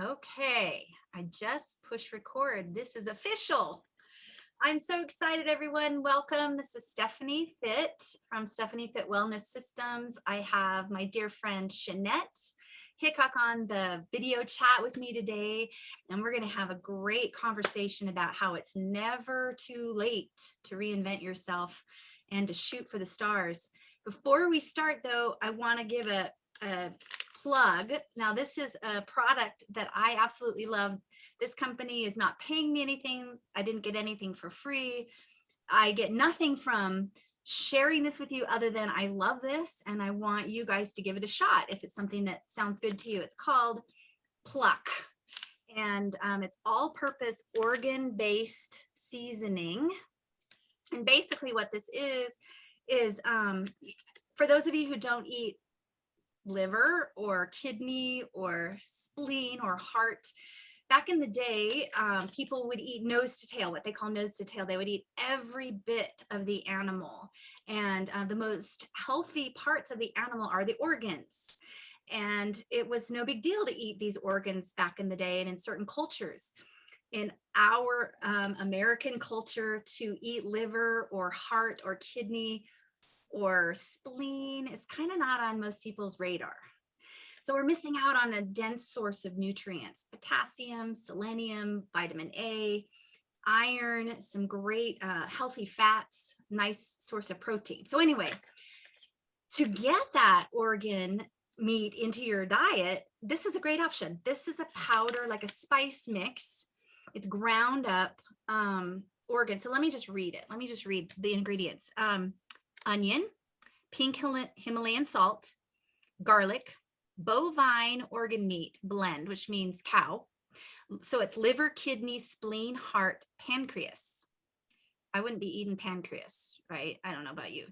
Okay, I just pushed record. This is official. I'm so excited, everyone. Welcome. This is Stephenie Fitt from Stephenie Fitt Wellness Systems. I have my dear friend Jeannete Hickok on the video chat with me today, and we're going to have a great conversation about how it's never too late to reinvent yourself and to shoot for the stars. Before we start, though, I want to give a plug. Now, this is a product that I absolutely love. This company is not paying me anything. I didn't get anything for free. I get nothing from sharing this with you other than I love this and I want you guys to give it a shot if it's something that sounds good to you. It's called Pluck, and it's all-purpose organ-based seasoning. And basically what this is for those of you who don't eat liver or kidney or spleen or heart, back in the day, people would eat nose to tail, what they call nose to tail. They would eat every bit of the animal. And the most healthy parts of the animal are the organs. And it was no big deal to eat these organs back in the day and in certain cultures. In our American culture, to eat liver or heart or kidney or spleen is kind of not on most people's radar. So we're missing out on a dense source of nutrients: potassium, selenium, vitamin A, iron, some great healthy fats, nice source of protein. So anyway, to get that organ meat into your diet, this is a great option. This is a powder, like a spice mix. It's ground up organ. So let me just read it. Let me just read the ingredients. Onion, pink Himalayan salt, garlic, bovine organ meat blend, which means cow. So it's liver, kidney, spleen, heart, pancreas. I wouldn't be eating pancreas, right? I don't know about you.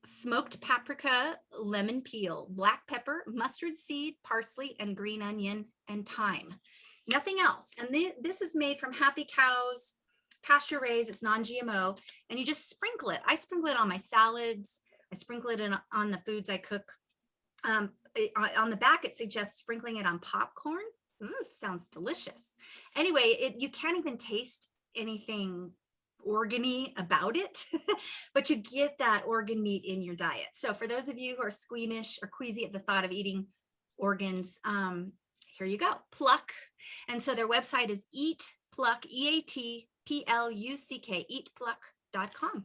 Smoked paprika, lemon peel, black pepper, mustard seed, parsley, and green onion, and thyme. Nothing else. And this is made from happy cows, pasture raised, it's non-GMO, and you just sprinkle it. I sprinkle it on my salads. I sprinkle it on the foods I cook. On the back, it suggests sprinkling it on popcorn. Sounds delicious. Anyway, you can't even taste anything organy about it, but you get that organ meat in your diet. So for those of you who are squeamish or queasy at the thought of eating organs, here you go, Pluck. And so their website is eatpluck, EATPLUCK, eatpluck.com.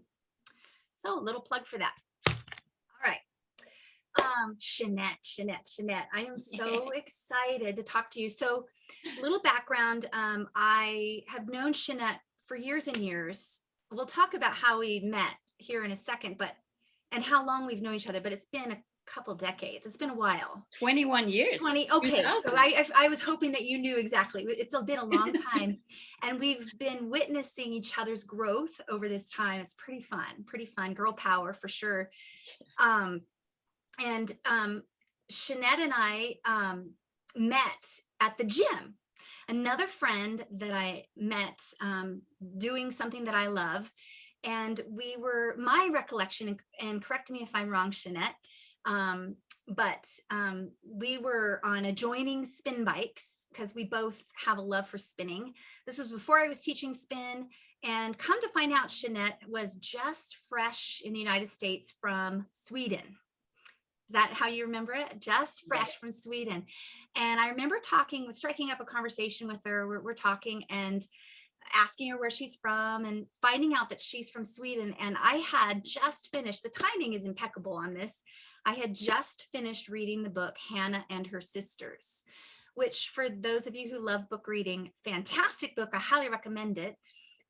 So a little plug for that. All right. Jeannete, I am so excited to talk to you. So a little background, I have known Jeannete for years and years. We'll talk about how we met here in a second, and how long we've known each other, but it's been a couple decades. It's been a while. 21 years. 20. Okay. 2000. So I was hoping that you knew exactly. It's been a long time and we've been witnessing each other's growth over this time. It's pretty fun, girl power for sure. And Jeannete and I met at the gym. Another friend that I met doing something that I love. And my recollection, and correct me if I'm wrong, Jeannete, but we were on adjoining spin bikes because we both have a love for spinning. This was before I was teaching spin. And come to find out, Jeannete was just fresh in the United States from Sweden. Is that how you remember it? Just fresh. Yes. From Sweden. And I remember striking up a conversation with her. We're talking and asking her where she's from and finding out that she's from Sweden. And I had just finished, the timing is impeccable on this. I had just finished reading the book, Hannah and Her Sisters, which for those of you who love book reading, fantastic book. I highly recommend it.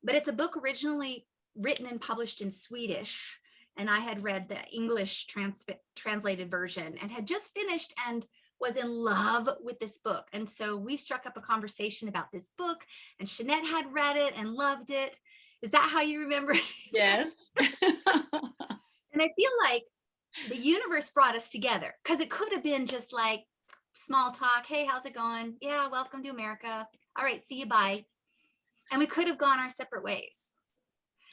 But it's a book originally written and published in Swedish. And I had read the English translated version and had just finished and was in love with this book. And so we struck up a conversation about this book, and Jeannete had read it and loved it. Is that how you remember it? Yes. And I feel like the universe brought us together, because it could have been just like small talk. Hey, how's it going? Yeah, welcome to America. All right, see you, bye. And we could have gone our separate ways.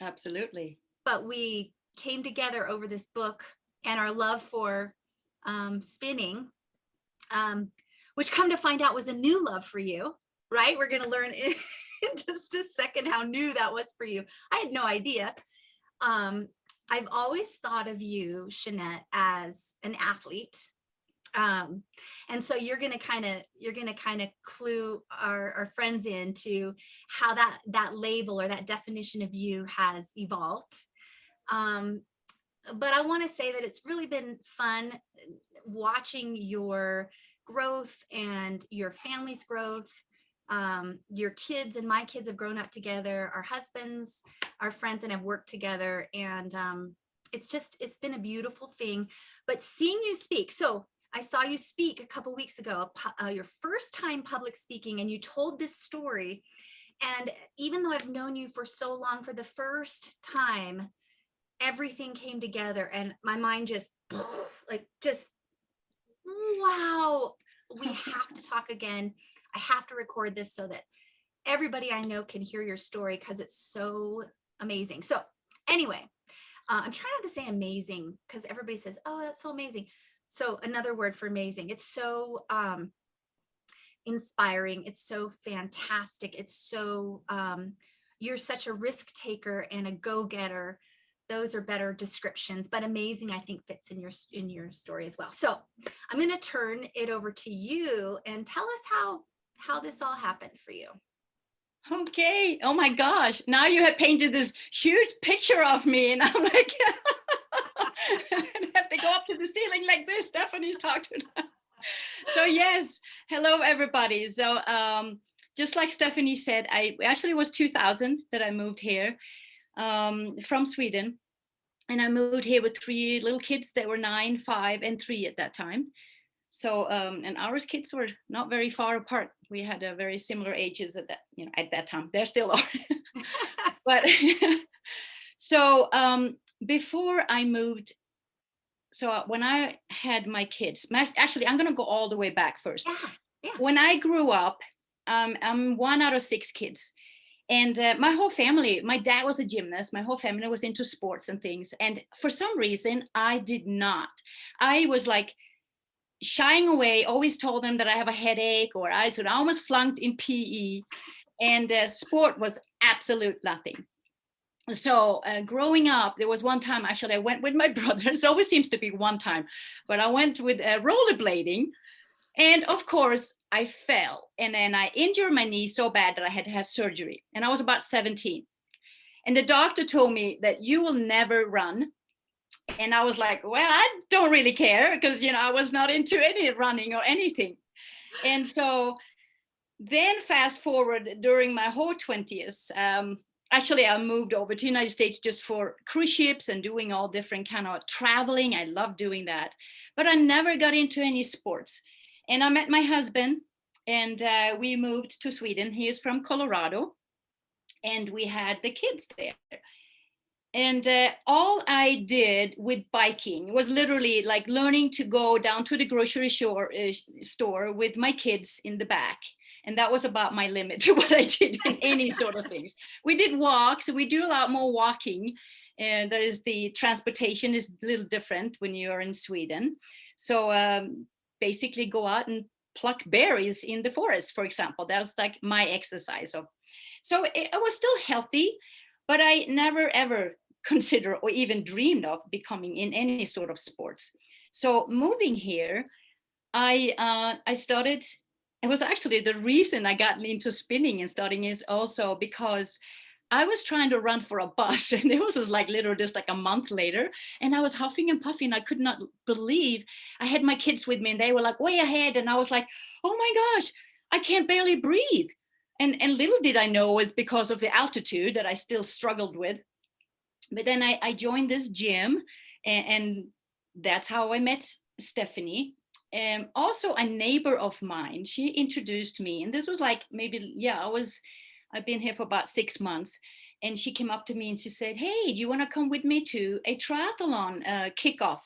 Absolutely. But we came together over this book and our love for spinning. which come to find out was a new love for you, right? We're going to learn in just a second how new that was for you. I had no idea. I've always thought of you, Jeannete, as an athlete. And so you're going to kind of clue our friends into how that label or that definition of you has evolved. But I want to say that it's really been fun watching your growth and your family's growth. Your kids and my kids have grown up together. Our husbands are friends and have worked together. And it's been a beautiful thing. But seeing you speak, so I saw you speak a couple weeks ago, your first time public speaking, and you told this story. And even though I've known you for so long, for the first time, everything came together and my mind just wow, we have to talk again. I have to record this so that everybody I know can hear your story because it's so amazing. So anyway, I'm trying not to say amazing because everybody says, oh, that's so amazing. So another word for amazing. It's so inspiring. It's so fantastic. It's so, you're such a risk taker and a go-getter. Those are better descriptions, but amazing, I think, fits in your story as well. So I'm going to turn it over to you and tell us how this all happened for you. Okay. Oh my gosh. Now you have painted this huge picture of me, and I'm like, I have to go up to the ceiling like this. Stephenie's talking. So yes, hello everybody. So just like Stephenie said, I actually was 2000 that I moved here from Sweden, and I moved here with 3 little kids that were 9, 5, and 3 at that time. So and our kids were not very far apart. We had a very similar ages at that time. There still are. But so before I moved, so when I had my kids, actually I'm going to go all the way back first. Yeah. When I grew up, I'm 1 out of 6 kids. And my whole family, my dad was a gymnast. My whole family was into sports and things. And for some reason, I did not. I was like shying away, always told them that I have a headache, or I almost flunked in PE. And sport was absolute nothing. So growing up, there was one time, actually, I went with my brother. It always seems to be one time, but I went with rollerblading. And of course, I fell, and then I injured my knee so bad that I had to have surgery. And I was about 17. And the doctor told me that you will never run. And I was like, well, I don't really care because, I was not into any running or anything. And so then fast forward during my whole 20s, actually, I moved over to the United States just for cruise ships and doing all different kind of traveling. I love doing that. But I never got into any sports. And I met my husband, and we moved to Sweden. He is from Colorado, and we had the kids there. And all I did with biking was literally like learning to go down to the grocery store with my kids in the back. And that was about my limit to what I did in any sort of things. We did walks, so we do a lot more walking. And there is the transportation is a little different when you are in Sweden. So basically go out and pluck berries in the forest, for example. That was like my exercise. So it was still healthy, but I never ever considered or even dreamed of becoming in any sort of sports. So moving here, I started. It was actually the reason I got into spinning and starting is also because I was trying to run for a bus, and it was just like literally just like a month later, and I was huffing and puffing. I could not believe I had my kids with me, and they were like way ahead, and I was like, oh my gosh, I can't barely breathe. And little did I know it was because of the altitude that I still struggled with. But then I joined this gym, and that's how I met Stephenie. Also a neighbor of mine, she introduced me, and this was like I've been here for about 6 months, and she came up to me and she said, hey, do you want to come with me to a triathlon kickoff?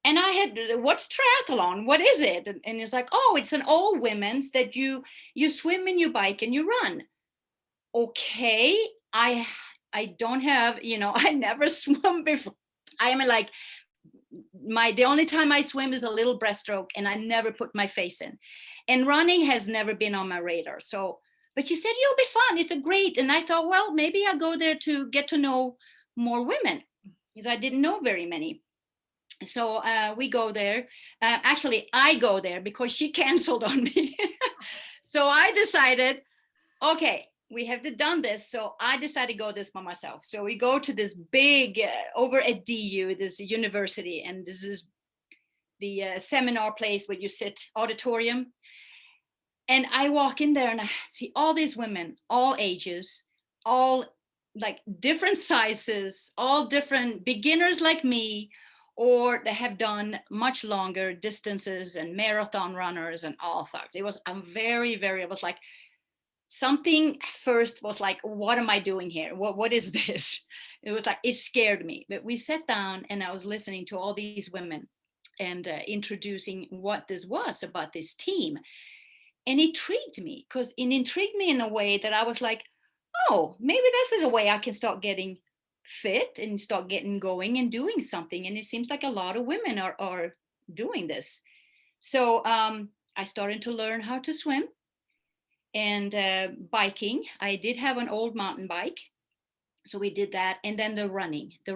And I had, what's triathlon? What is it? And it's like, oh, it's an all women's that you swim and you bike and you run. Okay, I don't have, I never swum before. I am like the only time I swim is a little breaststroke, and I never put my face in. And running has never been on my radar. So, but she said, you'll be fun. It's a great. And I thought, well, maybe I'll go there to get to know more women, because I didn't know very many. So we go there. Actually, I go there because she canceled on me. So I decided, okay, we have done this. So I decided to go this by myself. So we go to this big, over at DU, this university, and this is the seminar place where you sit, auditorium. And I walk in there and I see all these women, all ages, all like different sizes, all different beginners like me, or they have done much longer distances and marathon runners and all sorts. It was it was like, something first was like, what am I doing here? What is this? It was like, it scared me. But we sat down and I was listening to all these women and introducing what this was about this team. And it intrigued me, because it intrigued me in a way that I was like, oh, maybe this is a way I can start getting fit and start getting going and doing something. And it seems like a lot of women are doing this. So I started to learn how to swim. And biking. I did have an old mountain bike, so we did that. And then the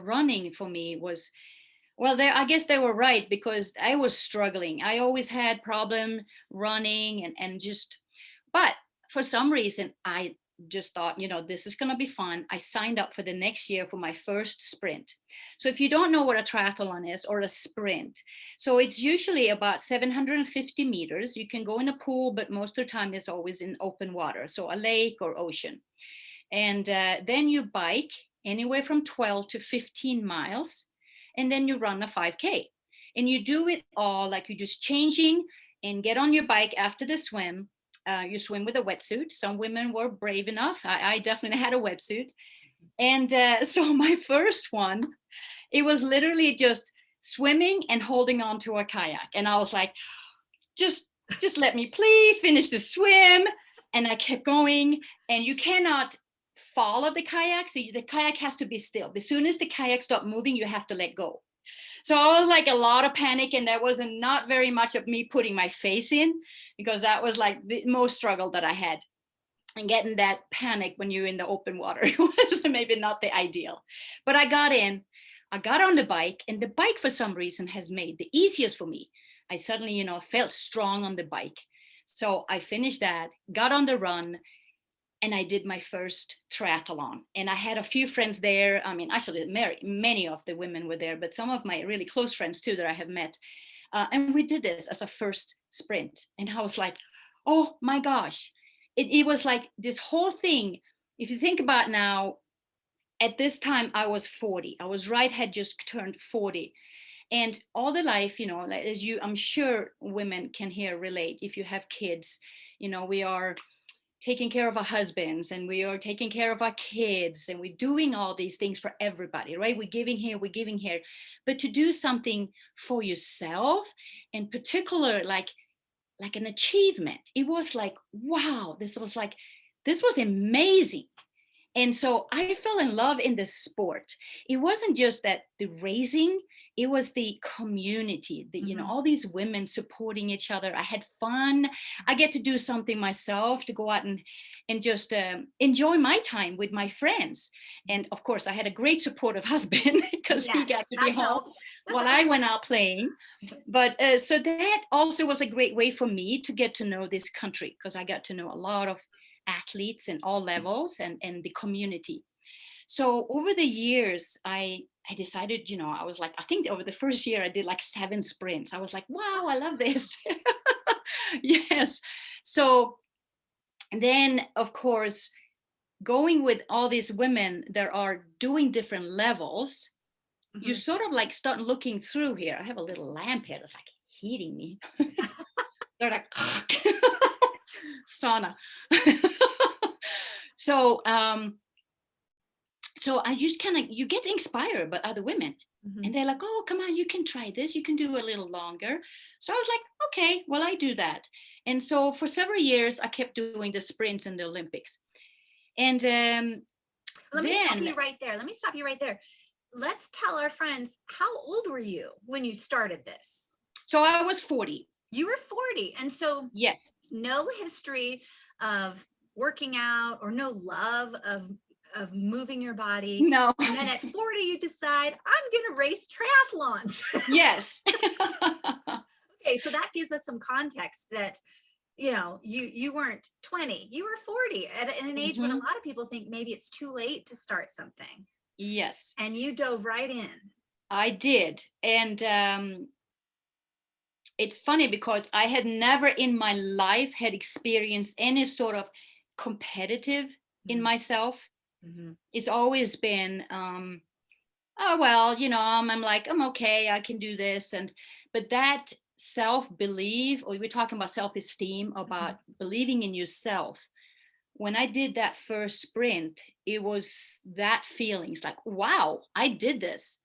running for me was, well, I guess they were right, because I was struggling. I always had problem running and just, but for some reason I just thought, this is going to be fun. I signed up for the next year for my first sprint. So if you don't know what a triathlon is, or a sprint, so it's usually about 750 meters. You can go in a pool, but most of the time it's always in open water, so a lake or ocean. And then you bike anywhere from 12 to 15 miles, and then you run a 5K. And you do it all like you're just changing and get on your bike after the swim. You swim with a wetsuit. Some women were brave enough. I definitely had a wetsuit. And so my first one, it was literally just swimming and holding on to a kayak. And I was like, just let me please finish the swim. And I kept going. And you cannot follow the kayak. So the kayak has to be still. As soon as the kayak stopped moving, you have to let go. So I was like a lot of panic, and there wasn't not very much of me putting my face in, because that was like the most struggle that I had. And getting that panic when you're in the open water was maybe not the ideal. But I got in, I got on the bike, and the bike for some reason has made the easiest for me. I suddenly, felt strong on the bike. So I finished that, got on the run, and I did my first triathlon. And I had a few friends there. I mean, actually, many of the women were there, but some of my really close friends too that I have met. And we did this as a first sprint. And I was like, oh my gosh. It was like this whole thing. If you think about now, at this time, I was 40. Had just turned 40. And all the life, as I'm sure women can here relate. If you have kids, we are taking care of our husbands, and we are taking care of our kids, and we're doing all these things for everybody, right? We're giving here. But to do something for yourself, in particular, like an achievement, it was like, wow, this was amazing. And so I fell in love in the sport. It wasn't just that the racing, it was the community, all these women supporting each other. I had fun. I get to do something myself, to go out and just enjoy my time with my friends. And of course, I had a great supportive husband, because he got to be home while I went out playing. But so that also was a great way for me to get to know this country, because I got to know a lot of athletes in all levels, and the community. So over the years, I decided, I was like, I think over the first year I did like 7 sprints. I was like, wow, I love this. Yes. So then, of course, going with all these women that are doing different levels, you sort of like start looking through here. I have a little lamp here that's like heating me. They're like sauna. So so I just you get inspired by other women. And they're like, oh, come on, you can try this, you can do a little longer. So I was like, okay, well, I do that. And so for several years I kept doing the sprints in the Olympics. And let me stop you right there. let's tell our friends, how old were you when you started this? So I was 40. You were 40. And so Yes. no history of working out or no love of moving your body. No. And then at 40, you decide, I'm going to race triathlons. Yes. Okay, so that gives us some context that, you know, you weren't 20, you were 40 at an age when a lot of people think maybe it's too late to start something. Yes. And you dove right in. I did. And it's funny because I had never in my life had experienced any sort of competitive in myself. It's always been, oh, well, you know, I'm like, I'm okay, I can do this. But that self-belief, or we're talking about self-esteem, about believing in yourself. When I did that first sprint, it was that feeling. It's like, wow, I did this.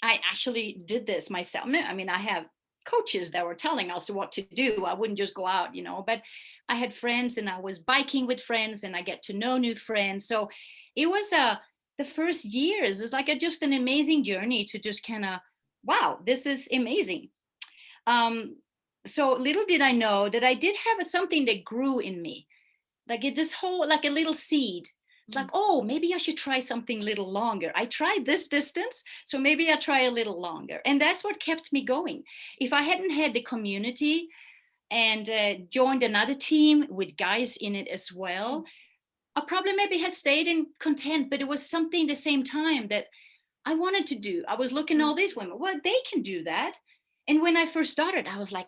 I actually did this myself. I mean, I have coaches that were telling us what to do. I wouldn't just go out, you know, but I had friends and I was biking with friends and I get to know new friends. So it was the first years, it's like just an amazing journey to just kind of, wow, this is amazing. So little did I know that I did have something that grew in me, like this whole, like a little seed. It's like, oh, maybe I should try something a little longer. I tried this distance, so maybe I try a little longer. And that's what kept me going. If I hadn't had the community and joined another team with guys in it as well, I probably maybe had stayed in content, but it was something the same time that I wanted to do. I was looking at all these women, well, they can do that. And when I first started, I was like,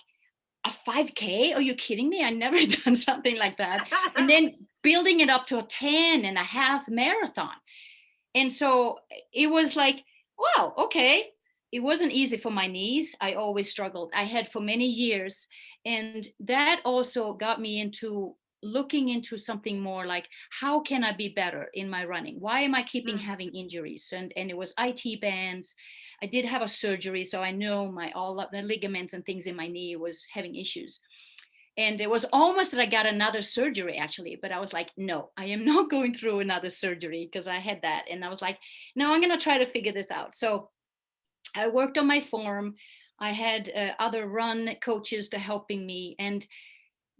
a 5K? Are you kidding me? I never done something like that. And then building it up to a 10 and a half marathon. And so it was like, wow, okay. It wasn't easy for my knees. I always struggled. I had for many years. And that also got me into looking into something more like, how can I be better in my running? Why am I keeping having injuries? And it was IT bands. I did have a surgery, so I know my all of the ligaments and things in my knee was having issues. And it was almost that I got another surgery actually, but I was like, no, I am not going through another surgery because I had that. And I was like, no, I'm going to try to figure this out. So I worked on my form. I had other run coaches to helping me. And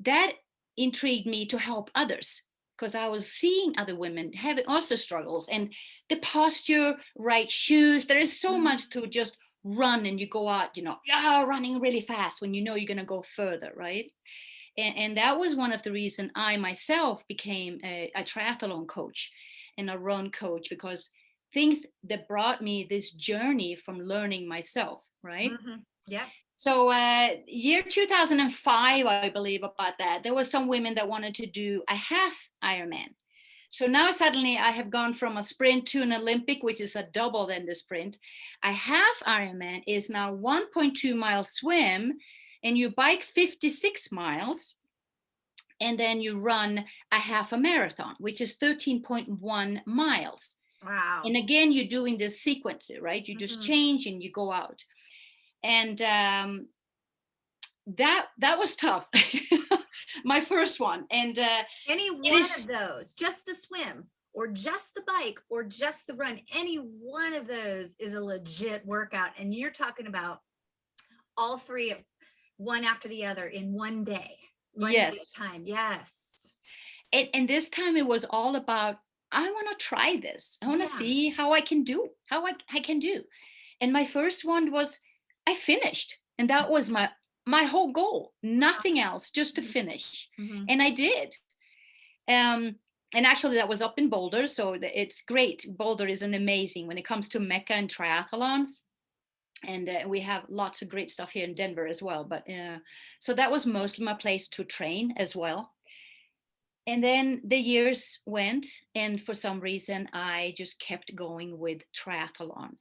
that intrigued me to help others because I was seeing other women having also struggles, and the posture, right shoes. There is so much to just run and you go out, you know, running really fast when you know you're going to go further, right? And that was one of the reasons I myself became a triathlon coach and a run coach, because things that brought me this journey from learning myself, right? Yeah. So year 2005, I believe about that, there was some women that wanted to do a half Ironman. So now suddenly I have gone from a sprint to an Olympic, which is a double than the sprint. A half Ironman is now 1.2 mile swim, and you bike 56 miles, and then you run a half a marathon, which is 13.1 miles. Wow. And again, you're doing this sequence, right? You just change and you go out. And that was tough. My first one. And any one of those, just the swim or just the bike or just the run, any one of those is a legit workout. And you're talking about all three, one after the other in one day. One day's time. Yes. And this time it was all about, I want to try this. I want to see how I can do, how I can do. And my first one was, I finished. And that was my whole goal, nothing else, just to finish. And I did. And actually that was up in Boulder. So it's great. Boulder is an amazing when it comes to Mecca and triathlons. And we have lots of great stuff here in Denver as well. But so that was mostly my place to train as well. And then the years went, and for some reason, I just kept going with triathlon.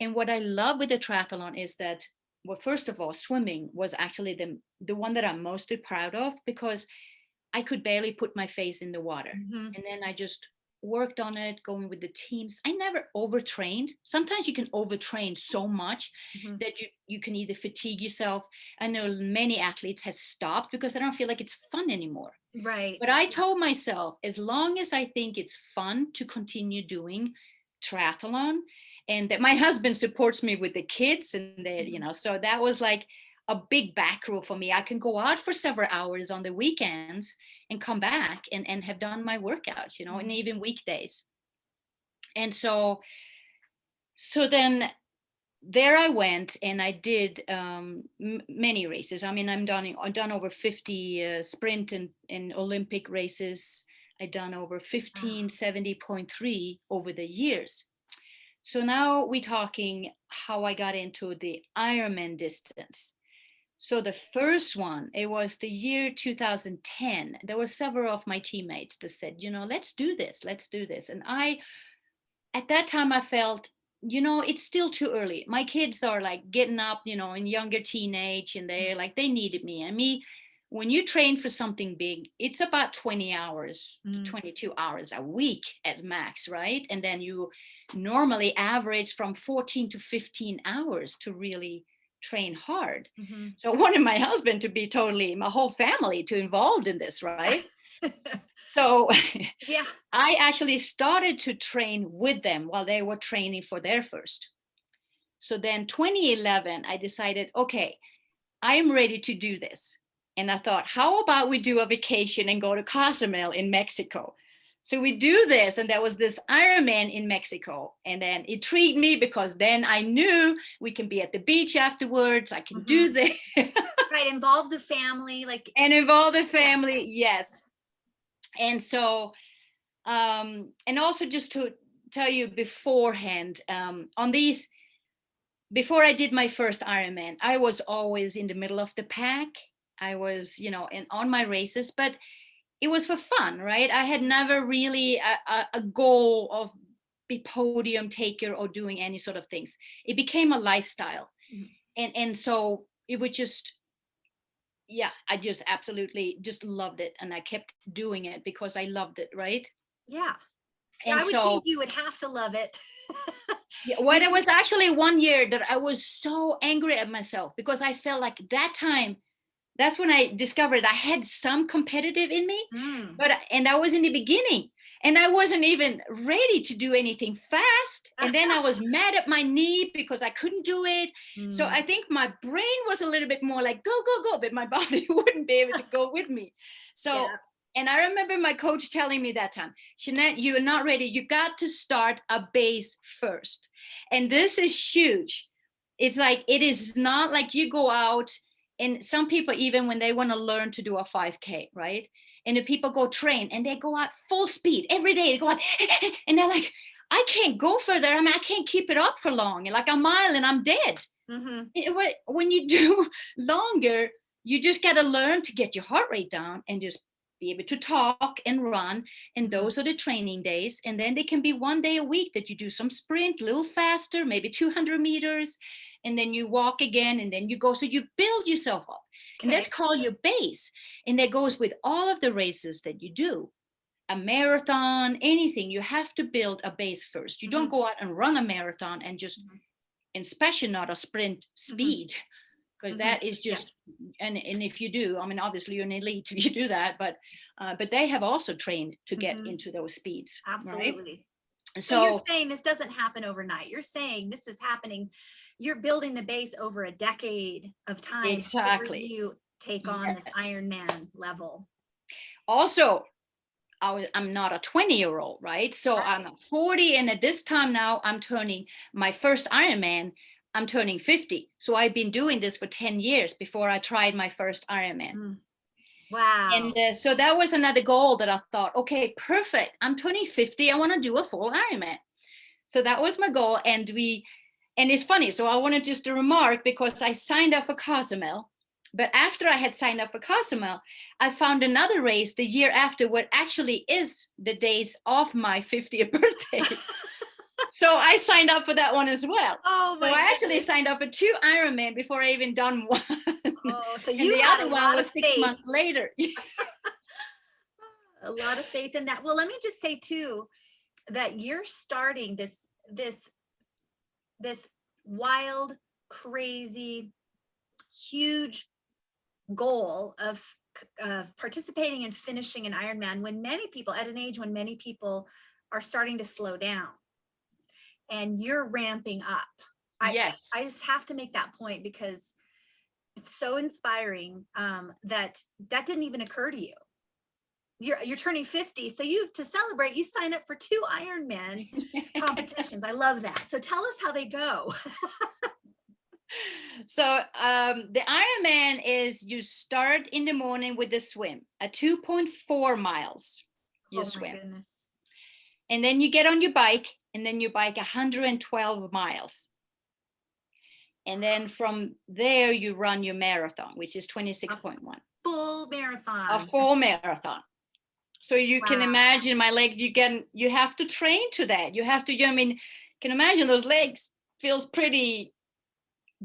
And what I love with the triathlon is that, well, first of all, swimming was actually the one that I'm most proud of, because I could barely put my face in the water. And then I just worked on it, going with the teams. I never overtrained. Sometimes you can overtrain so much that you can either fatigue yourself. I know many athletes have stopped because I don't feel like it's fun anymore. Right. But I told myself, as long as I think it's fun to continue doing triathlon, and that my husband supports me with the kids, and so that was like a big back rule for me. I can go out for several hours on the weekends and come back and have done my workouts, and even weekdays. And so then there I went, and I did many races. I mean, I've done over 50 sprint and Olympic races. I've done over 1570.3 over the years. So now we're talking how I got into the Ironman distance. So the first one, it was the year 2010. There were several of my teammates that said, let's do this. And at that time, I felt, it's still too early. My kids are like getting up, in younger teenage, and they needed me. And me, when you train for something big, it's about 20 hours, 22 hours a week as max, right? And then you normally average from 14 to 15 hours to really train hard. So I wanted my husband to be my whole family to involved in this, right? So yeah, I actually started to train with them while they were training for their first. So then 2011, I decided, okay, I'm ready to do this. And I thought, how about we do a vacation and go to Cozumel in Mexico? So we do this, and there was this Ironman in Mexico. And then it intrigued me because then I knew we can be at the beach afterwards. I can do this. Right, involve the family. And involve the family, yes. And so, and also just to tell you beforehand, before I did my first Ironman, I was always in the middle of the pack. I was, and on my races, but it was for fun, right? I had never really a goal of be podium taker or doing any sort of things. It became a lifestyle. And so it was just, I just absolutely just loved it. And I kept doing it because I loved it, right? Yeah. And I would think you would have to love it. Well, there was actually one year that I was so angry at myself because I felt like that time, that's when I discovered I had some competitive in me, and I was in the beginning, and I wasn't even ready to do anything fast. And then I was mad at my knee because I couldn't do it. So I think my brain was a little bit more like, go, go, go, but my body wouldn't be able to go with me. So, and I remember my coach telling me that time, Jeannette, you are not ready. You got to start a base first. And this is huge. It's like, it is not like you go out. And some people, even when they want to learn to do a 5K, right? And the people go train and they go out full speed every day. They go out and they're like, I can't go further. I mean, I can't keep it up for long. Like a mile and I'm dead. When you do longer, you just got to learn to get your heart rate down and just be able to talk and run. And those are the training days. And then they can be one day a week that you do some sprint, a little faster, maybe 200 meters. And then you walk again, and then you go. So you build yourself up. And that's called your base. And that goes with all of the races that you do. A marathon, anything, you have to build a base first. You don't go out and run a marathon and just, and especially not a sprint speed, because that is just, and if you do, I mean, obviously you're an elite if you do that, but they have also trained to get into those speeds. Absolutely. Right? So you're saying this doesn't happen overnight. You're saying this is happening. You're building the base over a decade of time. Exactly. Before you take on this Ironman level. Also, I'm not a 20-year-old, right? So I'm 40, and at this time now, I'm turning my first Ironman. I'm turning 50. So I've been doing this for 10 years before I tried my first Ironman. Wow. And so that was another goal that I thought, okay, perfect. I'm turning 50. I want to do a full Ironman. So that was my goal. And it's funny. So I wanted just to remark, because I signed up for Cozumel. But after I had signed up for Cozumel, I found another race the year after, what actually is the days of my 50th birthday. So I signed up for that one as well. Oh my! So I actually signed up for 2 Ironman before I even done one. Oh, so you and the other one was 6 months later. A lot of faith in that. Well, let me just say too, that you're starting this wild, crazy, huge goal of participating and finishing an Ironman when many people, at an age when many people are starting to slow down. and you're ramping up. Yes. I just have to make that point because it's so inspiring that didn't even occur to you. You're turning 50, so to celebrate, you sign up for 2 Ironman competitions. I love that. So tell us how they go. So the Ironman is, you start in the morning with the swim at 2.4 miles. You swim. My goodness. And then you get on your bike, and then you bike 112 miles. And then from there you run your marathon, which is 26.1. Full marathon. A full marathon. So you can imagine my legs, you have to train to that. You have to, I mean, you can imagine those legs feels pretty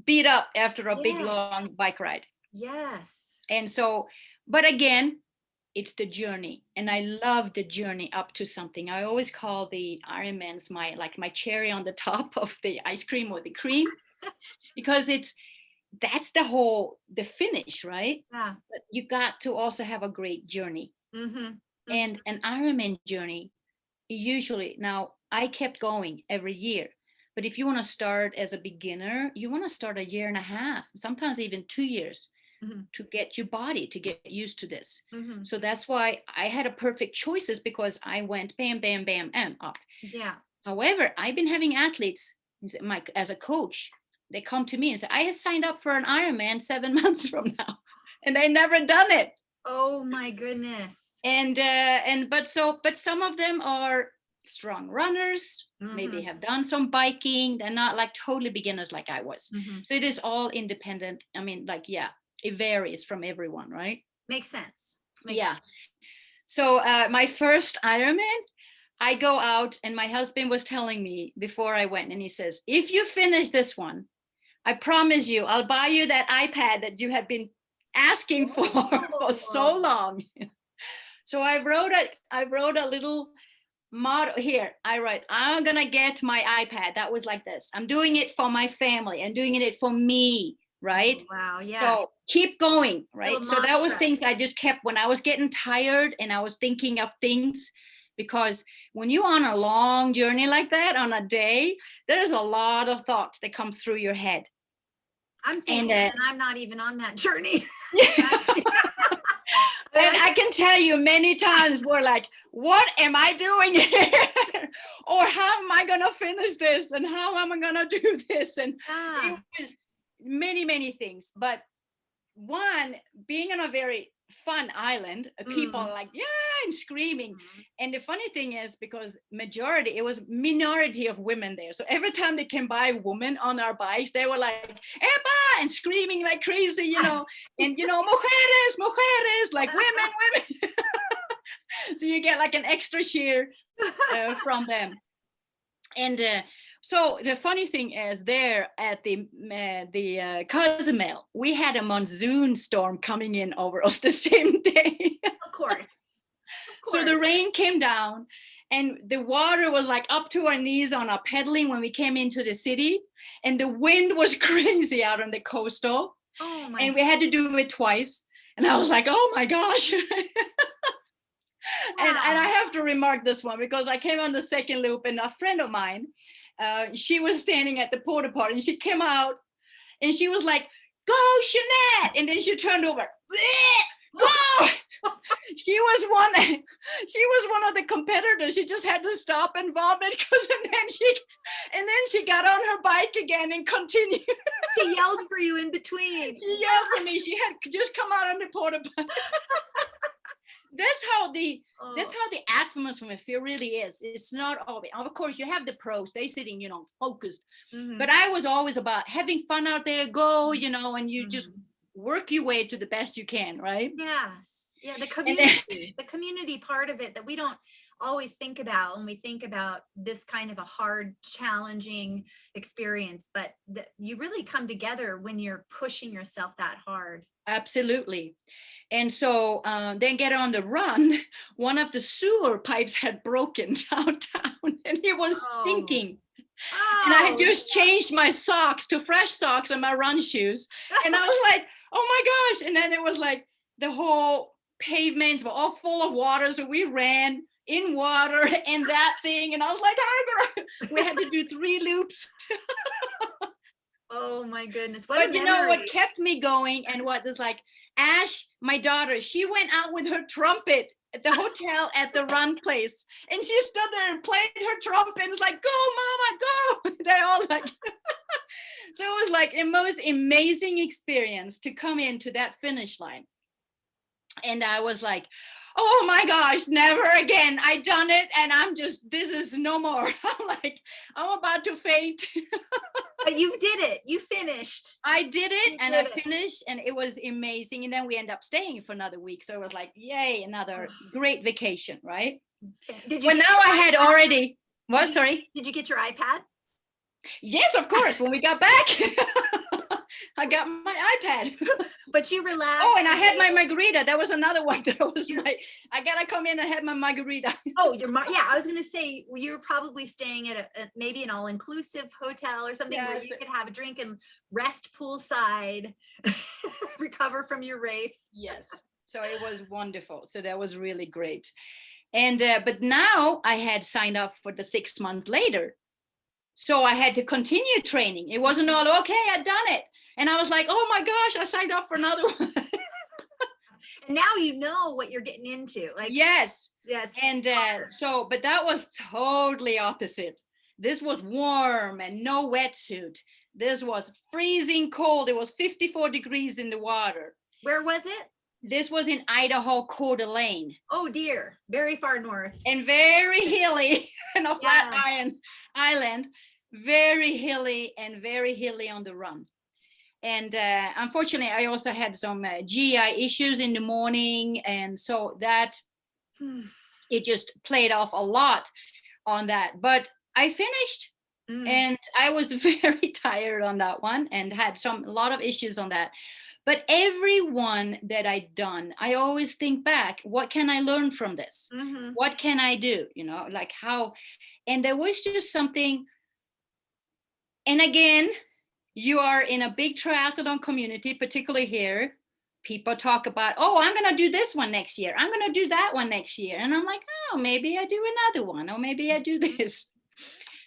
beat up after a big long bike ride. Yes. And so, but again, it's the journey, and I love the journey up to something. I always call the Ironmans my cherry on the top of the ice cream or the cream, because that's the finish, right? Yeah. But you got to also have a great journey. And an Ironman journey, usually, now I kept going every year, but if you want to start as a beginner, you want to start 1.5 years, sometimes even 2 years, to get your body to get used to this. So that's why I had a perfect choices, because I went bam, bam, bam, and up. Yeah. However, I've been having athletes, as a coach, they come to me and say, I have signed up for an Ironman 7 months from now, and they never done it. Oh my goodness. But some of them are strong runners, maybe have done some biking. They're not like totally beginners like I was. So it is all independent. I mean, it varies from everyone, right? Makes sense. Sense. So my first Ironman, I go out, and my husband was telling me before I went, and he says, if you finish this one, I promise you, I'll buy you that iPad that you have been asking for so long. So I wrote a little motto here. I write, I'm gonna get my iPad. That was like this. I'm doing it for my family. I'm doing it for me, right? Oh, wow, yeah. So keep going, right? So that was things I just kept when I was getting tired and I was thinking of things, because when you're on a long journey like that on a day, there's a lot of thoughts that come through your head. I'm thinking, and I'm not even on that journey. And I can tell you many times we're like, what am I doing here? Or how am I going to finish this? And how am I going to do this? And it was many, many things. But one, being on a very fun island, people are like, yeah, and screaming. And the funny thing is, because it was minority of women there. So every time they came by a woman on our bikes, they were like, Eba, and screaming like crazy, and, mujeres, like women. So you get like an extra cheer from them. And so the funny thing is, there at the Cozumel, we had a monsoon storm coming in over us the same day. Of course. So the rain came down, and the water was like up to our knees on our pedaling when we came into the city, and the wind was crazy out on the coastal. And we had to do it twice. And I was like, oh my gosh. And I have to remark this one, because I came on the second loop, and a friend of mine, she was standing at the porta potty, and she came out and she was like, go Jeannete, and then she turned over, go. She was one of the competitors. She just had to stop and vomit, and then she got on her bike again and continued. She yelled for you in between. She yelled for me. She had just come out on the porta potty. That's how the atmosphere really is. It's not always, of course, you have the pros, they sitting, focused. But I was always about having fun out there, go, and you just work your way to the best you can, right? Yes. Yeah, the community part of it that we don't always think about when we think about this kind of a hard, challenging experience, but you really come together when you're pushing yourself that hard. Absolutely. And so then get on the run, one of the sewer pipes had broken downtown, and it was sinking. And I had just changed my socks to fresh socks and my run shoes. And I was like, oh my gosh. And then it was like the whole pavements were all full of water. So we ran in water and that thing. And I was like, we had to do 3 loops. Oh my goodness. What But a you know what memory. kept me going and what was like, Ash, my daughter, she went out with her trumpet at the hotel at the run place. And she stood there and played her trumpet and was like, go, mama, go. They're all like, so it was like a most amazing experience to come into that finish line. And I was like, oh my gosh, never again. I done it. And I'm just, this is no more. I'm like, I'm about to faint. But you did it. You finished. I did it You and did I it. finished and it was amazing. And then we end up staying for another week. So it was like, yay, another great vacation, right? Did you Well, get now your I had iPad? already, what, sorry? Did you get your iPad? Yes, of course. When we got back, I got my iPad. But you relaxed. Oh, and I had my margarita. That was another one that was like, I gotta come in and have my margarita. Oh, yeah, I was gonna say you were probably staying at maybe an all-inclusive hotel or something where Yes. you could have a drink and rest poolside, recover from your race. Yes. So it was wonderful. So that was really great. And but now I had signed up for the 6 months later. So I had to continue training. It wasn't all okay, I'd done it. And I was like, oh my gosh, I signed up for another one. And now you know what you're getting into. Like, Yes. yes. And so, but that was totally opposite. This was warm and no wetsuit. This was freezing cold. It was 54 degrees in the water. Where was it? This was in Idaho, Coeur d'Alene. Oh dear, very far north. And very hilly in a flat island, very hilly on the run. And unfortunately, I also had some GI issues in the morning. And so that, it just played off a lot on that. But I finished and I was very tired on that one and had a lot of issues on that. But every one that I'd done, I always think back, what can I learn from this? What can I do? You know, like how, and there was just something. And again, you are in a big triathlon community, particularly here. People talk about, oh, I'm going to do this one next year. I'm going to do that one next year. And I'm like, oh, maybe I do another one, or maybe I do this.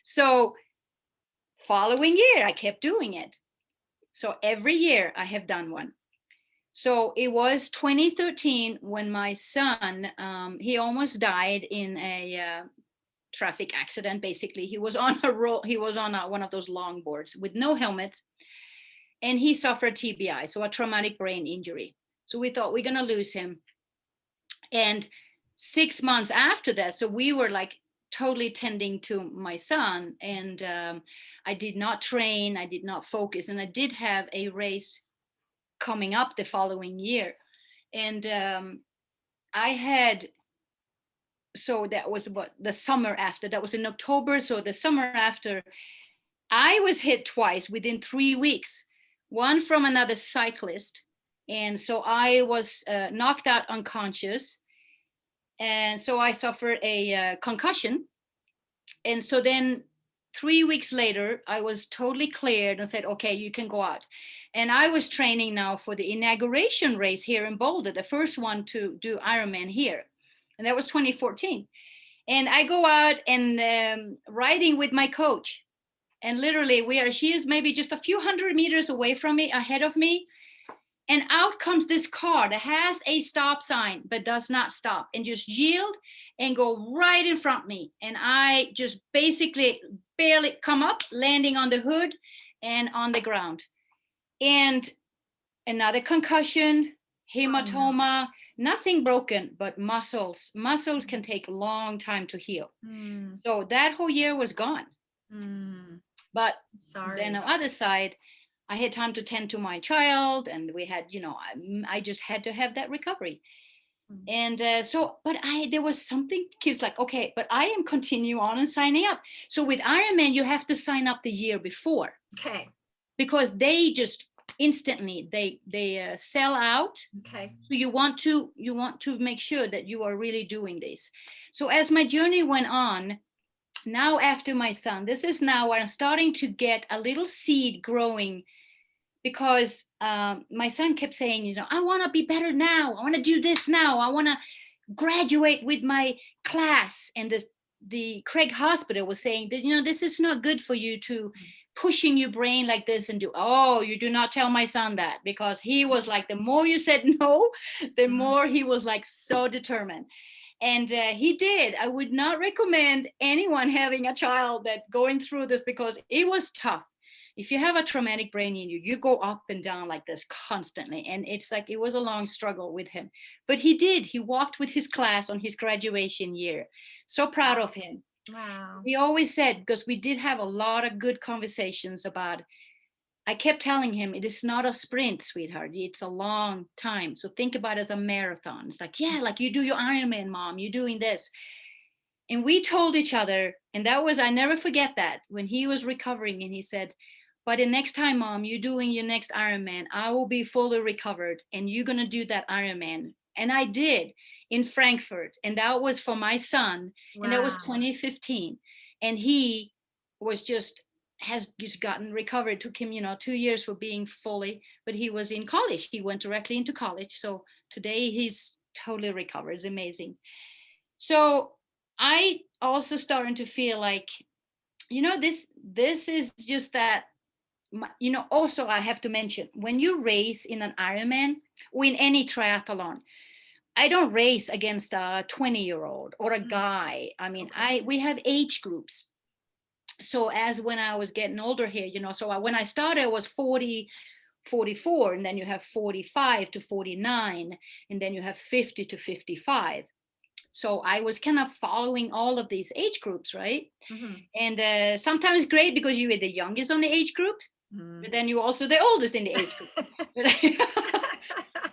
So following year, I kept doing it. So every year I have done one. So it was 2013 when my son, he almost died in a traffic accident. Basically, he was on one of those longboards with no helmet, and he suffered TBI, so a traumatic brain injury. So we thought we're gonna lose him. And 6 months after that, so we were like totally tending to my son, and I did not train, I did not focus, and I did have a race coming up the following year. And I had, so that was what the summer after, that was in October. So the summer after, I was hit twice within 3 weeks, one from another cyclist. And so I was knocked out unconscious. And so I suffered a concussion. And so then 3 weeks later, I was totally cleared and said, okay, you can go out. And I was training now for the inauguration race here in Boulder, the first one to do Ironman here. And that was 2014. And I go out and riding with my coach. And literally she is maybe just a few hundred meters away from me, ahead of me. And out comes this car that has a stop sign, but does not stop, and just yield and go right in front of me. And I just basically barely come up, landing on the hood and on the ground. And another concussion, hematoma, nothing broken, but muscles. Muscles can take a long time to heal. So that whole year was gone. But then on the other side, I had time to tend to my child, and we had, I just had to have that recovery. And but there was something, keeps like, okay, but I am continue on and signing up. So with Ironman, you have to sign up the year before. Okay. Because they just instantly, they sell out. Okay. So you want to make sure that you are really doing this. So as my journey went on, now after my son, this is now where I'm starting to get a little seed growing, because my son kept saying, I want to be better now. I want to do this now. I want to graduate with my class. And the Craig Hospital was saying that, this is not good for you to pushing your brain like this and you do not tell my son that, because he was like, the more you said no, the more he was like so determined. And he did. I would not recommend anyone having a child that going through this, because it was tough. If you have a traumatic brain in you, you go up and down like this constantly. And it's like, it was a long struggle with him. But he did. He walked with his class on his graduation year. So proud of him. Wow. He always said, because we did have a lot of good conversations about, I kept telling him, it is not a sprint, sweetheart. It's a long time. So think about it as a marathon. It's like, yeah, like you do your Ironman, mom, you're doing this. And we told each other, and that was, I never forget that, when he was recovering and he said, by the next time, mom, you're doing your next Ironman, I will be fully recovered and you're going to do that Ironman. And I did in Frankfurt. And that was for my son. Wow. And that was 2015. And he was has just gotten recovered. It took him, 2 years for being fully, but he was in college. He went directly into college. So today he's totally recovered. It's amazing. So I also starting to feel like, this is just that, also I have to mention, when you race in an Ironman or in any triathlon, I don't race against a 20-year-old or a guy. I mean, we have age groups. So as when I was getting older here, so when I started, I was 40, 44, and then you have 45 to 49, and then you have 50 to 55. So I was kind of following all of these age groups, right? And sometimes it's great because you were the youngest on the age group, but then you're also the oldest in the age group.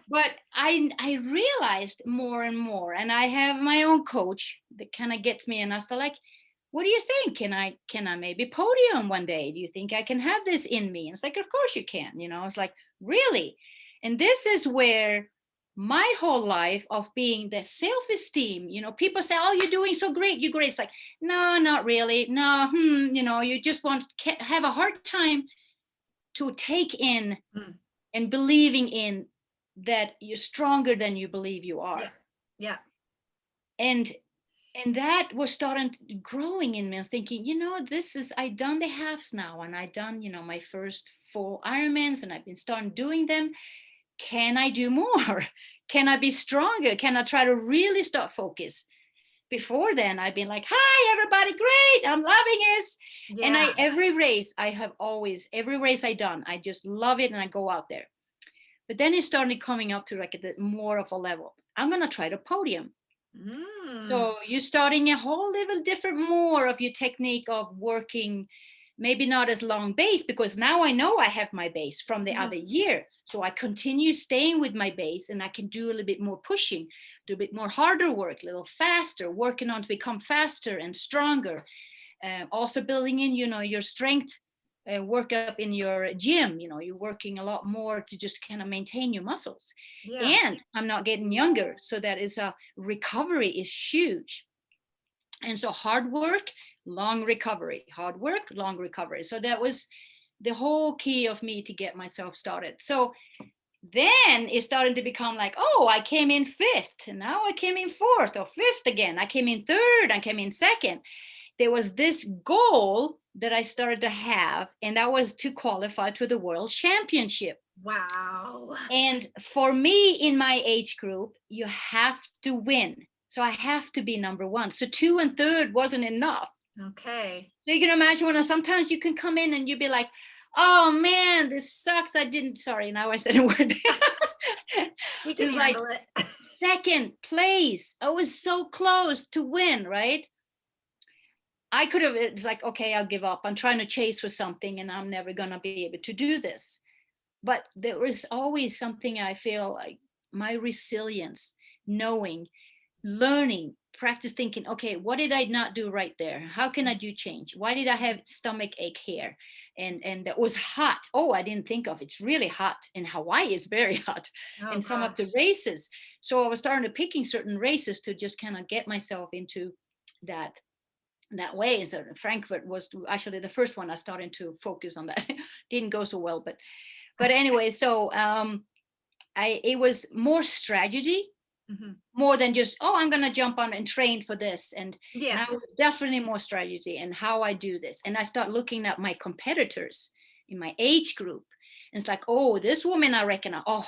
But I realized more and more, and I have my own coach that kind of gets me, and I was like, what do you think? Can I maybe podium one day? Do you think I can have this in me? And it's like, of course you can. It's like, really? And this is where my whole life of being the self-esteem, people say, oh, you're doing so great, you're great. It's like, no, not really. No, you just have a hard time to take in and believing in that you're stronger than you believe you are. Yeah. And that was starting growing in me. I was thinking, I done the halves now, and I done, my first full Ironmans, and I've been starting doing them. Can I do more? Can I be stronger? Can I try to really start focus? Before then, I've been like, hi, everybody, great, I'm loving it. Yeah. And every race I done, I just love it, and I go out there. But then it started coming up to like more of a level. I'm going to try to podium. So you're starting a whole little different more of your technique of working, maybe not as long base, because now I know I have my base from the other year. So I continue staying with my base, and I can do a little bit more pushing, do a bit more harder work, a little faster, working on to become faster and stronger. Also building in, your strength work up in your gym. You're working a lot more to just kind of maintain your muscles. Yeah. And I'm not getting younger, so that is a recovery is huge. And so hard work, long recovery, hard work, long recovery. So that was the whole key of me to get myself started. So then it started to become like, oh, I came in 5th, and now I came in 4th or 5th again. I came in 3rd, I came in 2nd. There was this goal that I started to have, and that was to qualify to the World Championship. Wow. And for me, in my age group, you have to win. So I have to be number 1. So 2 and 3rd wasn't enough. Okay. So you can imagine when sometimes you can come in and you'd be like, oh man, this sucks. Sorry, now I said a word. You can handle it. 2nd place. I was so close to win, right? I could have, it's like, okay, I'll give up. I'm trying to chase for something, and I'm never going to be able to do this. But there was always something, I feel like my resilience, knowing, learning, practice thinking, okay, what did I not do right there? How can I do change? Why did I have stomach ache here? And it was hot. Oh, I didn't think of it. It's really hot in Hawaii. It's very hot. And some of the races. So I was starting to picking certain races to just kind of get myself into that way. So Frankfurt was actually the first one I started to focus on. That didn't go so well, but anyway, so it was more strategy more than just, oh, I'm going to jump on and train for this. And Yeah. now it's definitely more strategy and how I do this. And I start looking at my competitors in my age group. And it's like, oh, this woman, I reckon, oh,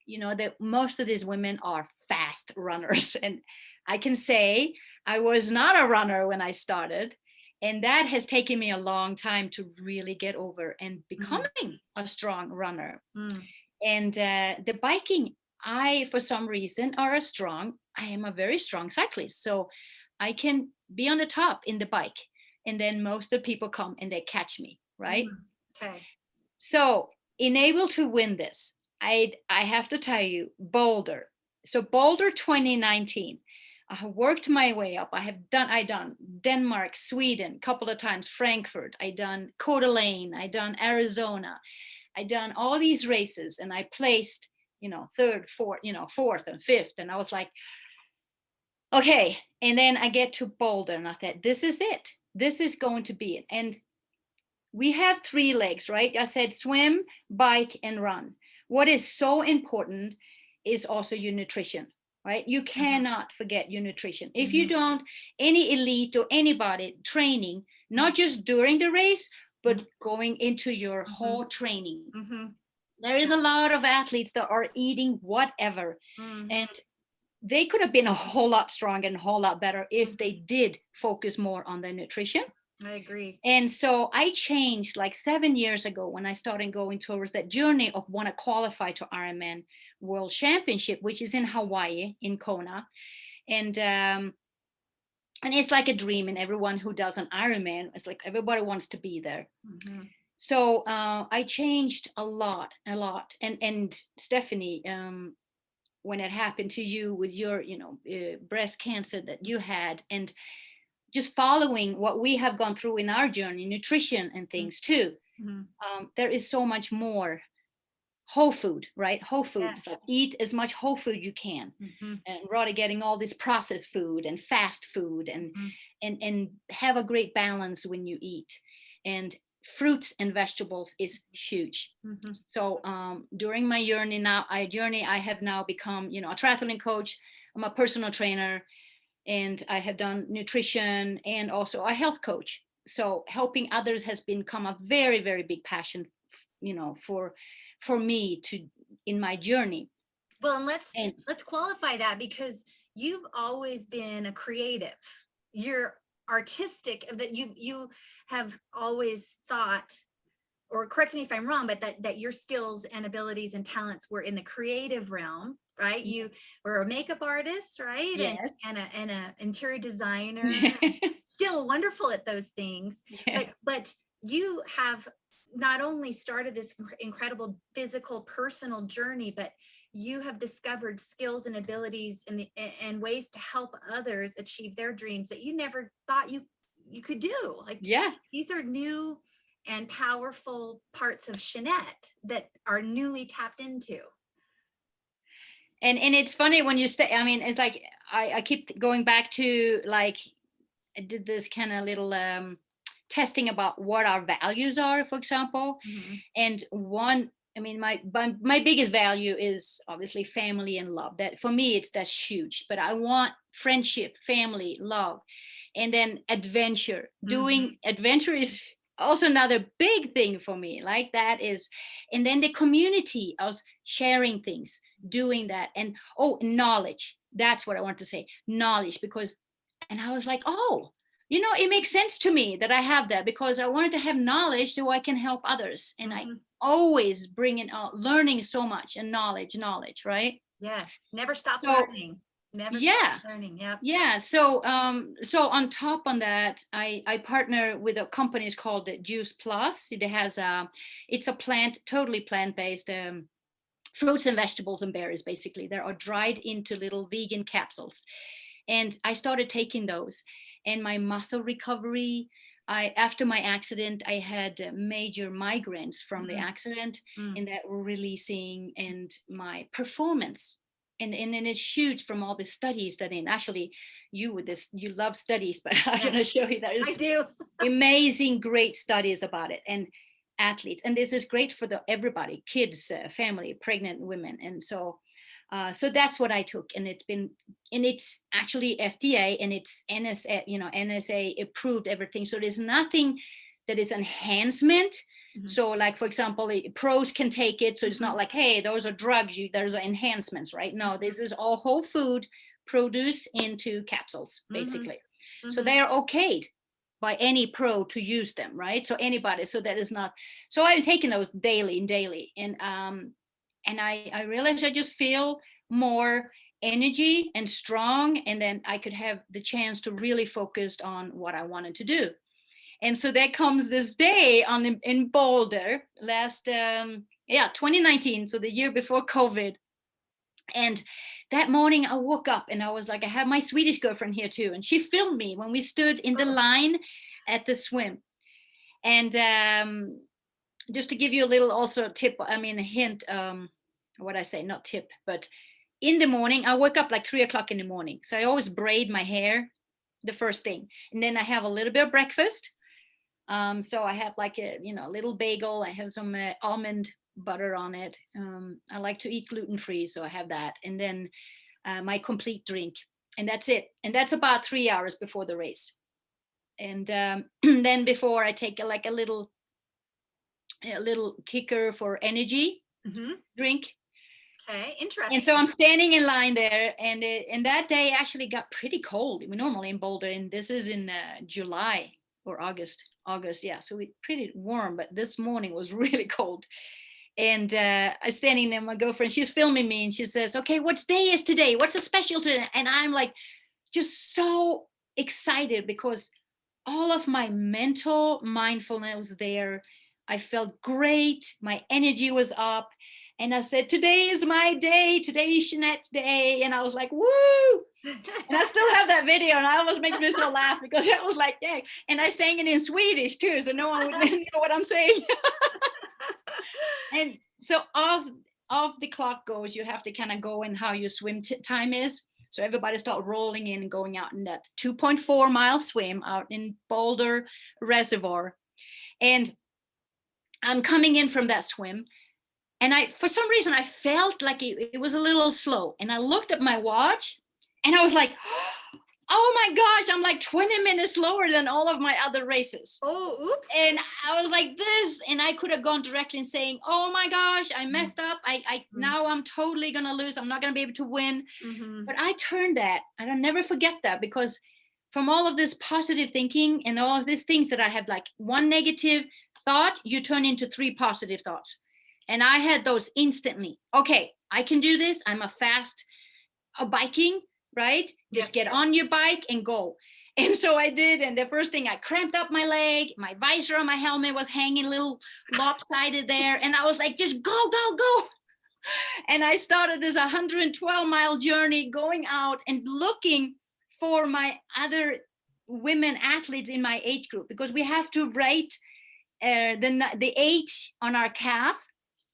that most of these women are fast runners. And I can say I was not a runner when I started. And that has taken me a long time to really get over and becoming a strong runner. And the biking, I, for some reason, I am a very strong cyclist. So I can be on the top in the bike. And then most of the people come and they catch me, right? Okay. So in able to win this, I have to tell you, Boulder. So Boulder 2019, I have worked my way up. I done Denmark, Sweden, a couple of times, Frankfurt. I done Coeur d'Alene. I done Arizona. I done all these races, and I placed, third, fourth and fifth. And I was like, okay. And then I get to Boulder, and I thought, this is it. This is going to be it. And we have 3 legs, right? I said swim, bike, and run. What is so important is also your nutrition, right? You cannot forget your nutrition. If you don't, any elite or anybody training, not just during the race, but going into your whole training. There is a lot of athletes that are eating whatever. And they could have been a whole lot stronger and a whole lot better if they did focus more on their nutrition. I agree. And so I changed like 7 years ago when I started going towards that journey of want to qualify to Ironman World Championship, which is in Hawaii, in Kona. And it's like a dream, and everyone who does an Ironman, it's like everybody wants to be there. So I changed a lot. And Stephenie, when it happened to you with your, breast cancer that you had, and just following what we have gone through in our journey, nutrition and things too, there is so much more whole food, right? Whole food. Yes. So eat as much whole food you can, and rather getting all this processed food and fast food, and have a great balance when you eat. And fruits and vegetables is huge. So during my journey, I have now become, a triathlon coach. I'm a personal trainer, and I have done nutrition and also a health coach. So helping others has become a very, very big passion, for me to in my journey. Well, and let's qualify that, because you've always been a creative. You're artistic, that you have always thought, or correct me if I'm wrong, but that your skills and abilities and talents were in the creative realm, right? You were a makeup artist, right? Yes. And a interior designer, still wonderful at those things. Yeah. But you have not only started this incredible physical, personal journey, but you have discovered skills and abilities and ways to help others achieve their dreams that you never thought you could do. Like, these are new and powerful parts of Jeannete that are newly tapped into. And it's funny when you say, I mean, it's like I keep going back to, like, I did this kind of little testing about what our values are, for example. And one, I mean, my biggest value is obviously family and love. That for me, that's huge. But I want friendship, family, love, and then adventure. Doing adventure is also another big thing for me. Like that is, and then the community of sharing things, doing that, and knowledge. That's what I want to say, knowledge, because, and I was like, oh, it makes sense to me that I have that, because I wanted to have knowledge so I can help others. And I always bring in learning so much, and knowledge, right? Yes. Never stop learning. Never stop learning. Yep. Yeah. So on top on that, I partner with a company called Juice Plus. It has it's a totally plant-based fruits and vegetables and berries. Basically, they are dried into little vegan capsules. And I started taking those, and my muscle recovery. After my accident, I had major migraines from the accident, and that were releasing, and my performance. And it's huge from all the studies that actually you love studies, but I'm going to show you that I do. amazing, great studies about it, and athletes. And this is great for everybody, kids, family, pregnant women. And so So that's what I took, and it's actually FDA, and it's NSA, NSA approved everything. So there's nothing that is enhancement. So like, for example, pros can take it. So it's not like, hey, those are drugs, those are enhancements, right? No, this is all whole food produced into capsules, basically. So they are okayed by any pro to use them, right? So anybody, so that is not, so I'm taking those daily. And I realized I just feel more energy and strong, and then I could have the chance to really focus on what I wanted to do. And so there comes this day in Boulder last 2019, so the year before COVID. And that morning I woke up and I was like, I have my Swedish girlfriend here too, and she filmed me when we stood in the line at the swim. And just to give you a little also tip, a hint, what I say, not tip, but in the morning, I wake up like 3 o'clock in the morning. So I always braid my hair the first thing. And then I have a little bit of breakfast. So I have like a little bagel. I have some almond butter on it. I like to eat gluten-free, so I have that. And then my complete drink. And that's it. And that's about 3 hours before the race. And then before, I take a little kicker for energy drink. Okay, interesting. And so I'm standing in line there, and that day actually got pretty cold. We're normally in Boulder, and this is in July or August, yeah. So it's pretty warm, but this morning was really cold. And I'm standing there, my girlfriend, she's filming me, and she says, okay, what day is today? What's a special today? And I'm like, just so excited, because all of my mental mindfulness was there. I felt great. My energy was up. And I said, today is my day. Today is Jeanette's day. And I was like, woo. And I still have that video, and it almost makes me so laugh, because it was like, yeah. And I sang it in Swedish too, so no one would know what I'm saying. And so off the clock goes, you have to kind of go in how your swim time is. So everybody start rolling in and going out in that 2.4 mile swim out in Boulder Reservoir. And I'm coming in from that swim. And for some reason, I felt like it was a little slow. And I looked at my watch, and I was like, oh my gosh, I'm like 20 minutes slower than all of my other races. Oh, oops. And I was like this, and I could have gone directly and saying, oh my gosh, I messed up. Now I'm totally going to lose. I'm not going to be able to win. But I turned that, and I'll never forget that, because from all of this positive thinking and all of these things that I had, like one negative thought, you turn into 3 positive thoughts. And I had those instantly. Okay, I can do this. I'm biking, right? Just get on your bike and go. And so I did. And the first thing, I cramped up my leg. My visor on my helmet was hanging a little lopsided there. And I was like, just go, go, go. And I started this 112-mile journey, going out and looking for my other women athletes in my age group, because we have to rate the age on our calf.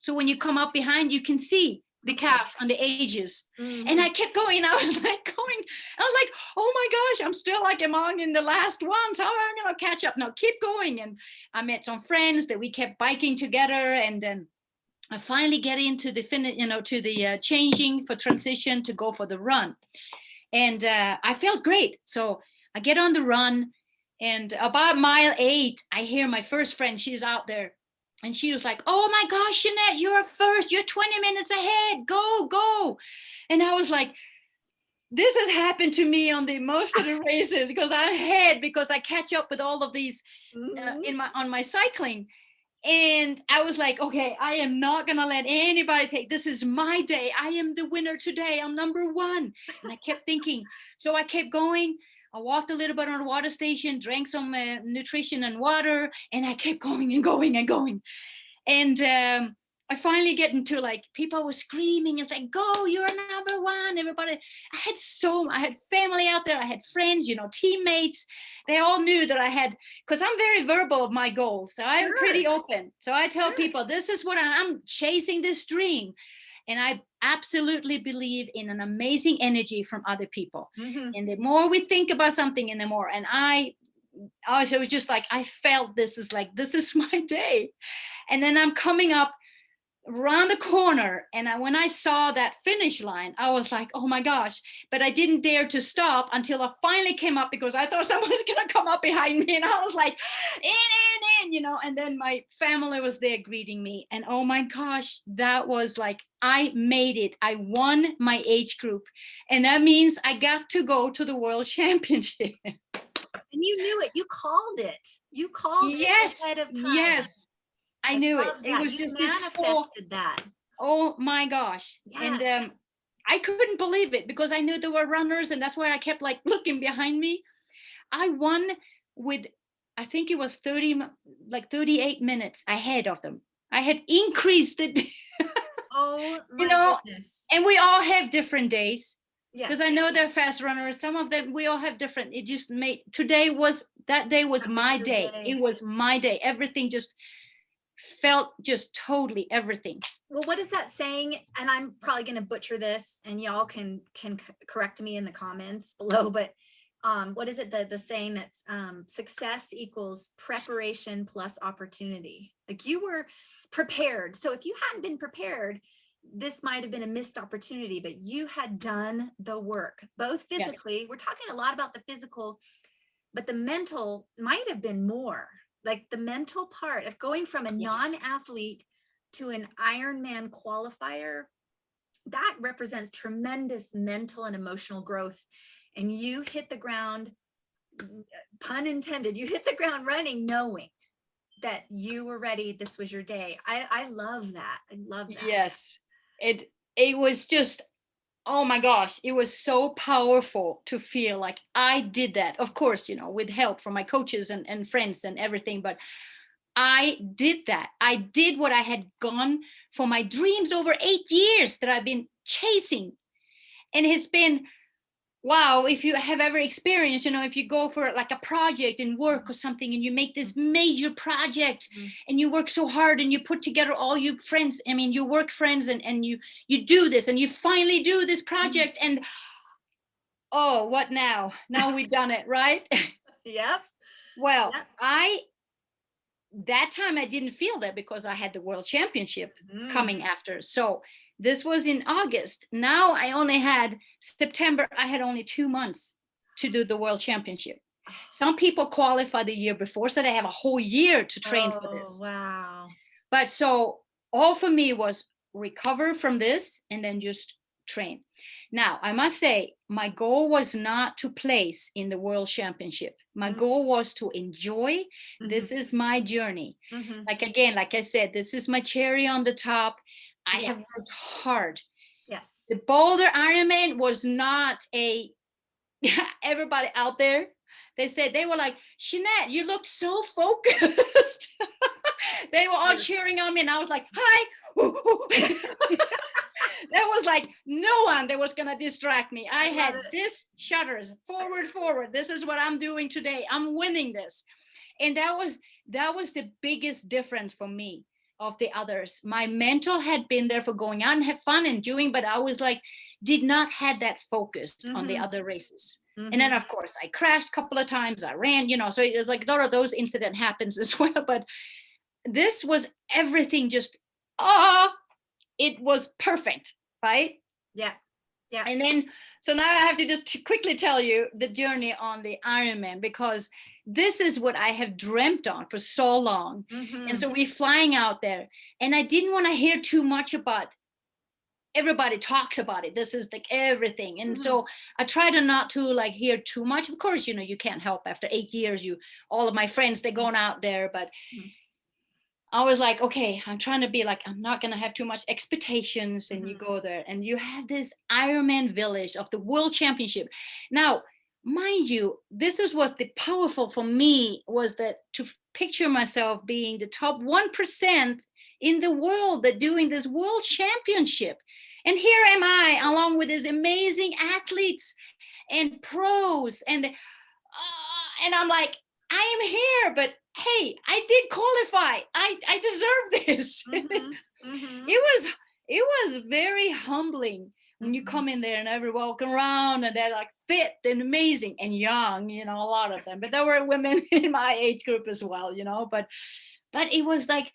So when you come up behind, you can see the calf on the ages. And I kept going. I was like, oh my gosh, I'm still like among in the last ones. How am I going to catch up? No, keep going. And I met some friends that we kept biking together. And then I finally get into the to the changing for transition to go for the run. And I felt great. So I get on the run, and about mile 8, I hear my first friend. She's out there. And she was like, oh my gosh, Jeanette, you're first. You're 20 minutes ahead. Go, go. And I was like, this has happened to me on the most of the races, because I'm ahead, because I catch up with all of these on my cycling. And I was like, okay, I am not going to let anybody take, this is my day. I am the winner today. I'm number 1. And I kept thinking, so I kept going. I walked a little bit on the water station, drank some nutrition and water, and I kept going and going and going. And I finally get into, like, people were screaming. It's like, go, you're number 1, everybody. I had family out there. I had friends, teammates. They all knew that I had, because I'm very verbal of my goals. So I'm pretty open. So I tell people, this is what I'm chasing, this dream. And I absolutely believe in an amazing energy from other people. And the more we think about something, and the more, and I was just like, I felt this is my day. And then I'm coming up around the corner, and when I saw that finish line, I was like, oh my gosh. But I didn't dare to stop until I finally came up, because I thought someone was gonna come up behind me, and I was like, in, and then my family was there greeting me, and oh my gosh, that was like, I made it. I won my age group, and that means I got to go to the World Championship. And you knew it. You called it. You called Yes, it ahead of time. yes, I knew it. Love It that. was You just this manifested that. oh my gosh. Yes. And I couldn't believe it, because I knew there were runners, and that's why I kept like looking behind me. I won with, I think it was 38 minutes ahead of them. I had increased it. Oh you my know, goodness. and we all have different days, Yes. because I know they're fast runners. Some of them, we all have different. It just made, that day was That was my your day. day. It was my day. Everything just felt just totally everything. Well, what is that saying? And I'm probably going to butcher this, and y'all can correct me in the comments below, but what is it, the saying that's success equals preparation plus opportunity? Like, you were prepared. So if you hadn't been prepared, this might have been a missed opportunity, but you had done the work, both physically. Yes. We're talking a lot about the physical, but the mental might have been more. Like, the mental part of going from a non-athlete to an Ironman qualifier, that represents tremendous mental and emotional growth. And you hit the ground, pun intended, you hit the ground running, knowing that you were ready. This was your day. I love that. I love that. Yes, it was just, oh my gosh, it was so powerful to feel like I did that. Of course, with help from my coaches and friends and everything, but I did that. I did what I had gone for my dreams over 8 years that I've been chasing. And it's been, wow, if you have ever experienced, if you go for like a project in work or something, and you make this major project, and you work so hard, and you put together all your friends, your work friends, and you do this, and you finally do this project, and oh, what now? Now we've done it, right? Yep. Well, yep. That time I didn't feel that, because I had the World Championship coming after. So this was in August. Now I only had September. I had only 2 months to do the World Championship. Some people qualify the year before, so they have a whole year to train for this. Wow. But so all for me was recover from this and then just train. Now, I must say, my goal was not to place in the World Championship. My goal was to enjoy. This is my journey. Like, again, like I said, this is my cherry on the top. I have worked hard. Yes. The Boulder Ironman was not everybody out there. They were like, Jeannette, you look so focused. They were all cheering on me, and I was like, hi. There was like no one that was going to distract me. I had this shutters forward. This is what I'm doing today. I'm winning this. And that was the biggest difference for me of the others. My mental had been there for going out and have fun and doing, but I was like, did not have that focus on the other races. And then, of course, I crashed a couple of times. I ran, so it was like a lot of those incidents happens as well. But this was everything just, it was perfect, right? Yeah. Yeah. And then, so now I have to just quickly tell you the journey on the Ironman, because this is what I have dreamt on for so long. And so we're flying out there, and I didn't want to hear too much about, everybody talks about it. This is like everything. And so I try to not to like hear too much. Of course, you can't help after 8 years, all of my friends, they're going out there, but I was like, okay, I'm trying to be like, I'm not going to have too much expectations. And you go there and you have this Ironman village of the World Championship. Now, mind you, this is what's the powerful for me, was that to picture myself being the top 1% in the world that doing this World Championship. And here am I, along with these amazing athletes and pros. And I'm like, I am here, but hey, I did qualify. I deserve this. It was very humbling when you come in there and everyone walking around and they're like fit and amazing and young, a lot of them. But there were women in my age group as well, but it was like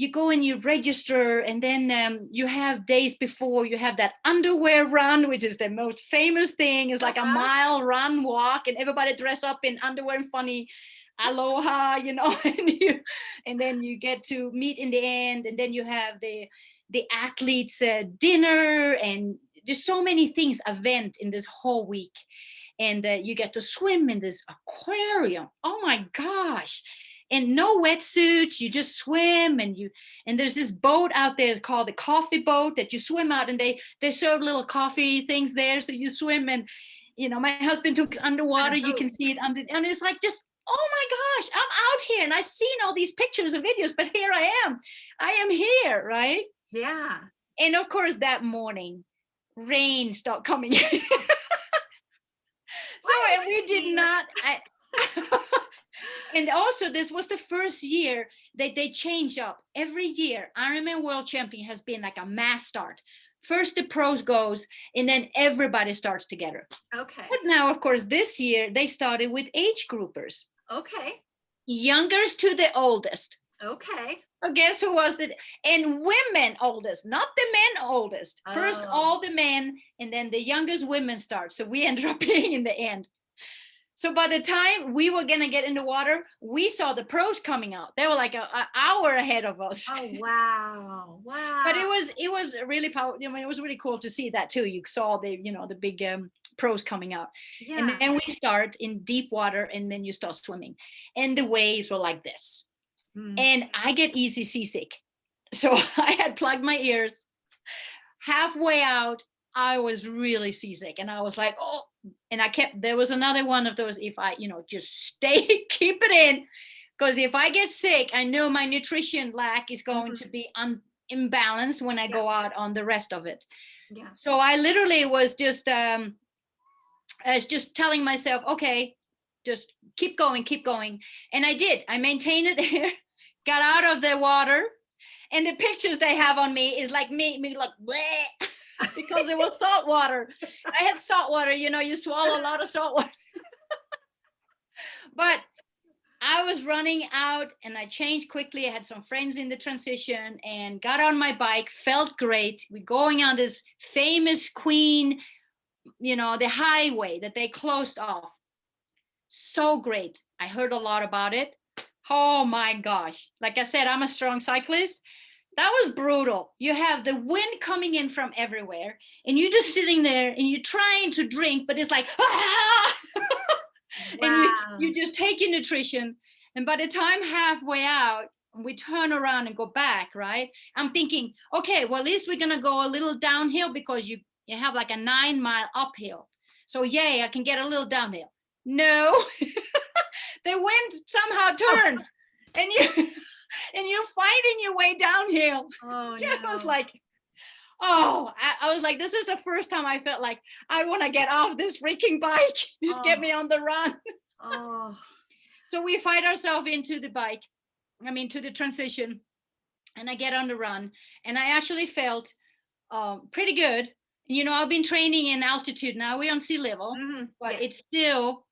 you go and you register, and then you have days before, you have that underwear run, which is the most famous thing. It's like a mile run walk, and everybody dress up in underwear and funny aloha, and then you get to meet in the end, and then you have the athletes dinner, and there's so many things event in this whole week. And you get to swim in this aquarium. Oh my gosh. And no wetsuits, you just swim, and there's this boat out there called the coffee boat that you swim out, and they serve little coffee things there, so you swim. And my husband took us underwater, you can see it under, and it's like, just, oh my gosh, I'm out here, and I've seen all these pictures and videos, but here I am here, right? Yeah. And of course that morning rain stopped coming in. So we did not and also this was the first year that they change up. Every year Ironman World Champion has been like a mass start. First the pros goes, and then everybody starts together. Okay. But now, of course, this year they started with age groupers. Okay. Youngest to the oldest. Okay. Well, guess who was it? And women oldest, not the men oldest. First all the men, and then the youngest women start. So we ended up being in the end. So by the time we were gonna get in the water, we saw the pros coming out. They were like an hour ahead of us. Oh wow! Wow! But it was really powerful. I mean, it was really cool to see that too. You saw the big pros coming out. Yeah. And then we start in deep water, and then you start swimming, and the waves were like this. And I get easy seasick. So I had plugged my ears. Halfway out, I was really seasick, and I was like, oh, and there was another one of those, if I, just stay, keep it in, because if I get sick, I know my nutrition lack is going to be imbalanced when I go out on the rest of it. Yeah. So I literally was just telling myself, okay, just keep going. And I did. I maintained it there. Got out of the water, and the pictures they have on me is like me like bleh, because it was salt water. I had salt water, you swallow a lot of salt water. But I was running out, and I changed quickly. I had some friends in the transition, and got on my bike, felt great. We're going on this famous Queen, the highway that they closed off. So great. I heard a lot about it. Oh my gosh. Like I said, I'm a strong cyclist. That was brutal. You have the wind coming in from everywhere, and you're just sitting there, and you're trying to drink, but it's like, ah! Wow. And you just take your nutrition. And by the time halfway out, we turn around and go back, right? I'm thinking, okay, well, at least we're going to go a little downhill, because you have like a 9-mile uphill. So yay, I can get a little downhill. No. The wind somehow turned, and you're fighting your way downhill. Oh, no. I was like, I was like, this is the first time I felt like I want to get off this freaking bike. Just get me on the run. So we fight ourselves into the to the transition, and I get on the run, and I actually felt pretty good. I've been training in altitude. Now we're on sea level, but it's still,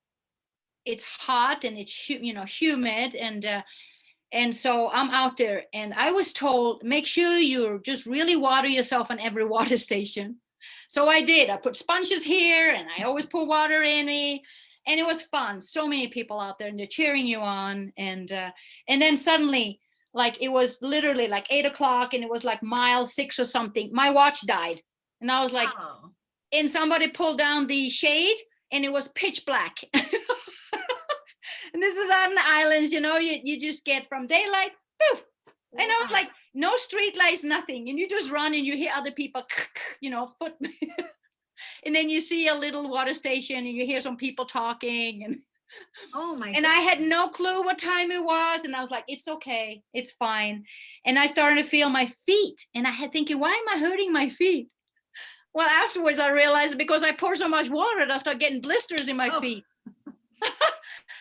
it's hot, and it's humid, and so I'm out there, and I was told, make sure you just really water yourself on every water station. So I did. I put sponges here, and I always pour water in me, and it was fun. So many people out there, and they're cheering you on, and then suddenly, like, it was literally like 8:00, and it was like mile 6 or something. My watch died, and I was like, and somebody pulled down the shade, and it was pitch black. And this is on the islands, you just get from daylight, poof. Wow. And I was like, no street lights, nothing. And you just run, and you hear other people, foot. And then you see a little water station, and you hear some people talking. And and I had no clue what time it was. And I was like, it's okay, it's fine. And I started to feel my feet. And I had thinking, why am I hurting my feet? Well, afterwards I realized, because I pour so much water, I start getting blisters in my feet.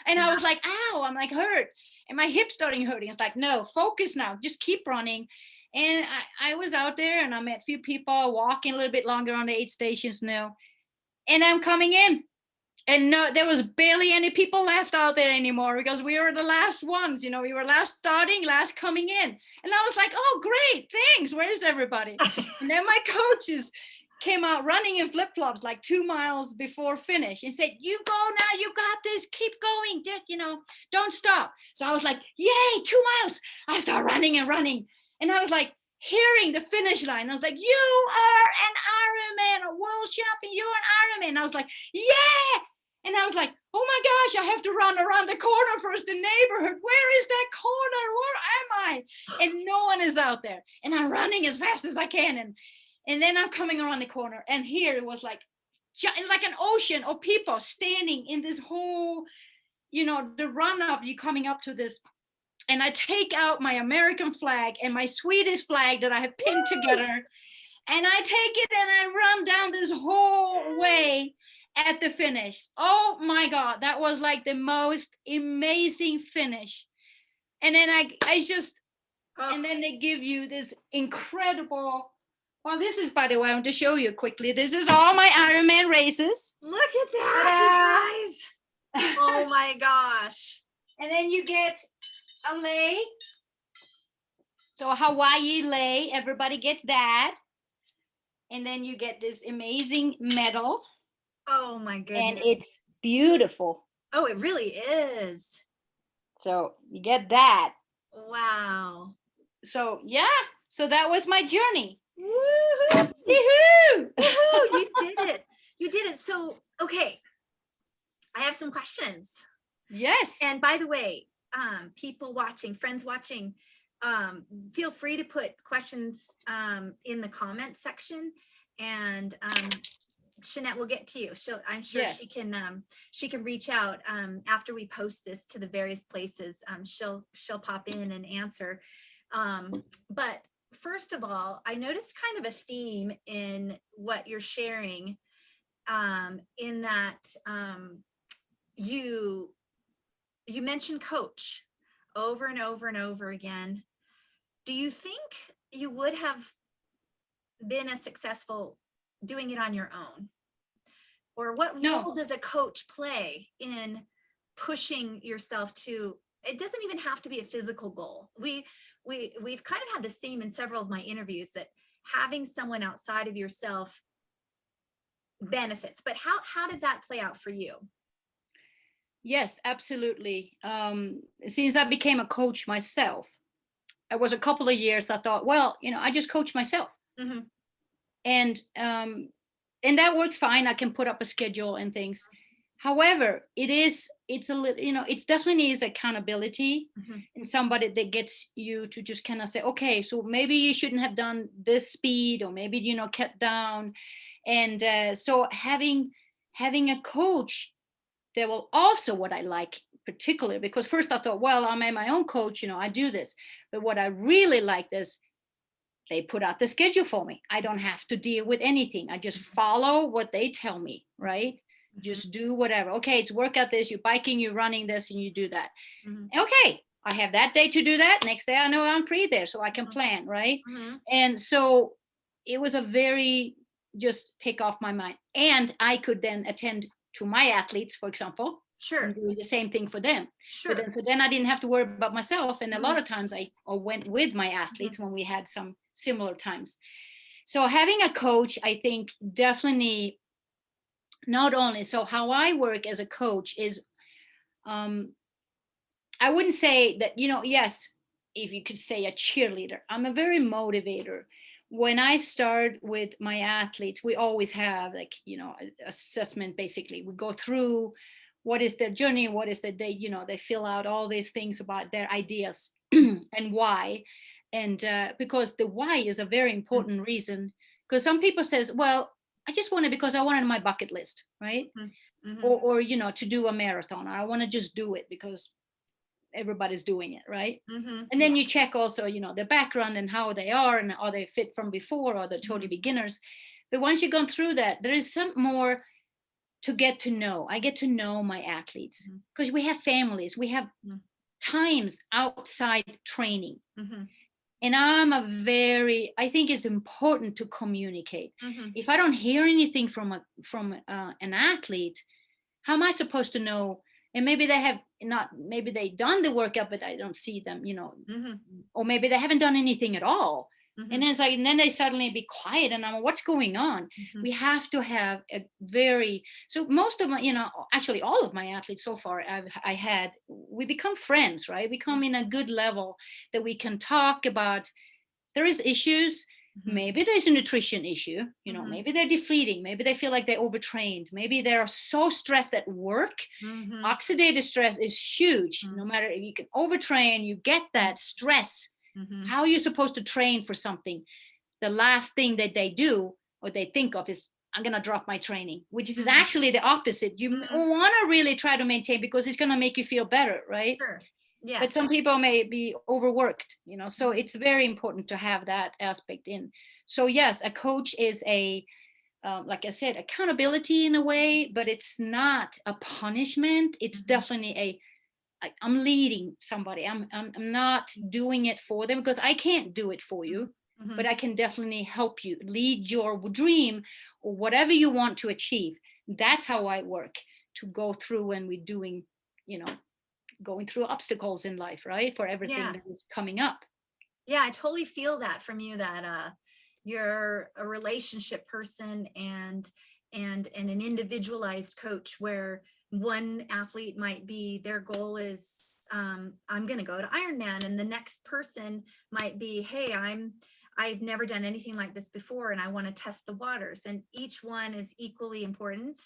And I was like, ow, I'm like hurt. And my hip starting hurting. It's like, no, focus now. Just keep running. And I was out there, and I met a few people walking a little bit longer on the 8 stations now. And I'm coming in. And no, there was barely any people left out there anymore because we were the last ones, we were last starting, last coming in. And I was like, oh, great, thanks. Where is everybody? And then my coaches came out running in flip-flops like 2 miles before finish and said, you go now, you got this, keep going, don't stop. So I was like, yay, 2 miles. I start running and running. And I was like, hearing the finish line, I was like, you are an Ironman, a world champion, you're an Ironman. And I was like, yeah. And I was like, oh my gosh, I have to run around the corner first, the neighborhood. Where is that corner? Where am I? And no one is out there. And I'm running as fast as I can. And then I'm coming around the corner. And here it was like, it's like an ocean of people standing in this whole, the run up, you coming up to this. And I take out my American flag and my Swedish flag that I have pinned together. And I take it and I run down this whole way at the finish. Oh my God, that was like the most amazing finish. And then and then they give you this incredible, well, this is, by the way, I want to show you quickly. This is all my Ironman races. Look at that, you guys. Oh my gosh. And then you get a lei. So a Hawaii lei, everybody gets that. And then you get this amazing medal. Oh my goodness. And it's beautiful. Oh, it really is. So you get that. Wow. So yeah, so that was my journey. Woo-hoo. Woo-hoo. Woo-hoo. You did it. So, okay. I have some questions. Yes. And by the way, people watching, friends watching, feel free to put questions in the comment section, and Jeannette will get to you. I'm sure yes. She can reach out after we post this to the various places. She'll pop in and answer. But first of all, I noticed kind of a theme in what you're sharing, in that you mentioned coach over and over and over again. Do you think you would have been as successful doing it on your own? Or what role does a coach play in pushing yourself to, it doesn't even have to be a physical goal. We've kind of had this theme in several of my interviews, that having someone outside of yourself benefits, but how did that play out for you? Yes, absolutely. Since I became a coach myself, it was a couple of years I thought, well, I just coach myself. Mm-hmm. And that works fine. I can put up a schedule and things. However, it's a little, it's definitely is accountability, mm-hmm. and somebody that gets you to just kind of say, okay, so maybe you shouldn't have done this speed, or maybe, cut down. And so having a coach, that will also, what I like particularly, because first I thought, well, I'm my own coach, I do this. But what I really like is they put out the schedule for me. I don't have to deal with anything. I just follow what they tell me, right? Mm-hmm. Just do whatever. Okay, it's workout this, you're biking, you're running this, and you do that. Mm-hmm. Okay, I have that day to do that. Next day I know I'm free there, so I can plan, right? Mm-hmm. And so it was a very, just take off my mind. And I could then attend to my athletes, for example, sure, and do the same thing for them. Sure. But then I didn't have to worry about myself. And a lot of times I went with my athletes when we had some similar times. So having a coach, I think definitely, not only, so how I work as a coach is, I wouldn't say that, yes, if you could say a cheerleader, I'm a very motivator. When I start with my athletes, we always have assessment. Basically, we go through what is their journey, what is that they fill out all these things about their ideas and why. And because the why is a very important reason, because some people says, well, I just want it because I want it on my bucket list, right? Mm-hmm. Or to do a marathon. I want to just do it because everybody's doing it, right? Mm-hmm. And then you check also, their background and how they are, and are they fit from before, or they're totally beginners. But once you've gone through that, there is some more to get to know. I get to know my athletes because we have families, we have times outside training. Mm-hmm. And I think it's important to communicate. Mm-hmm. If I don't hear anything from an athlete, how am I supposed to know? And maybe they have not, maybe they done the workout, but I don't see them, Mm-hmm. or maybe they haven't done anything at all. Mm-hmm. And then it's like, and then they suddenly be quiet, and I'm like, what's going on? Mm-hmm. We have to have a very, so most of my, actually all of my athletes so far we become friends, right? We come in a good level that we can talk about. There is issues. Mm-hmm. Maybe there's a nutrition issue, Mm-hmm. maybe they're depleting, maybe they feel like they overtrained, maybe they're so stressed at work. Mm-hmm. Oxidative stress is huge. Mm-hmm. No matter if you can overtrain, you get that stress. Mm-hmm. How are you supposed to train for something? The last thing that they do or they think of is, I'm going to drop my training, which is Mm-hmm. actually the opposite. You Mm-hmm. want to really try to maintain, because it's going to make you feel better, right? Sure. Yes. But some people may be overworked, so Mm-hmm. it's very important to have that aspect in. So yes, a coach is like I said, accountability in a way, but it's not a punishment. It's Mm-hmm. definitely I'm leading somebody. I'm not doing it for them, because I can't do it for you, Mm-hmm. but I can definitely help you lead your dream or whatever you want to achieve. That's how I work, to go through when we're doing, going through obstacles in life, right? For everything Yeah. that is coming up. Yeah, I totally feel that from you, that you're a relationship person and an individualized coach, where one athlete might be, their goal is I'm going to go to Ironman, and the next person might be, hey, I've never done anything like this before and I want to test the waters, and each one is equally important,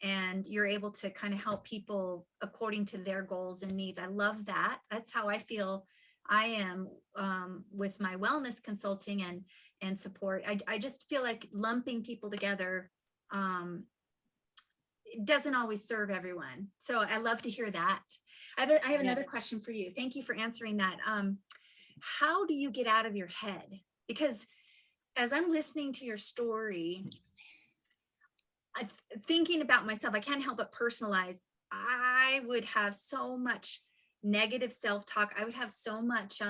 and you're able to kind of help people according to their goals and needs. I love that. That's how I feel I am with my wellness consulting and support. I just feel like lumping people together it doesn't always serve everyone. So I love to hear that. I have another question for you. Thank you for answering that. How do you get out of your head? Because as I'm listening to your story, thinking about myself, I can't help but personalize. I would have so much negative self-talk. I would have so much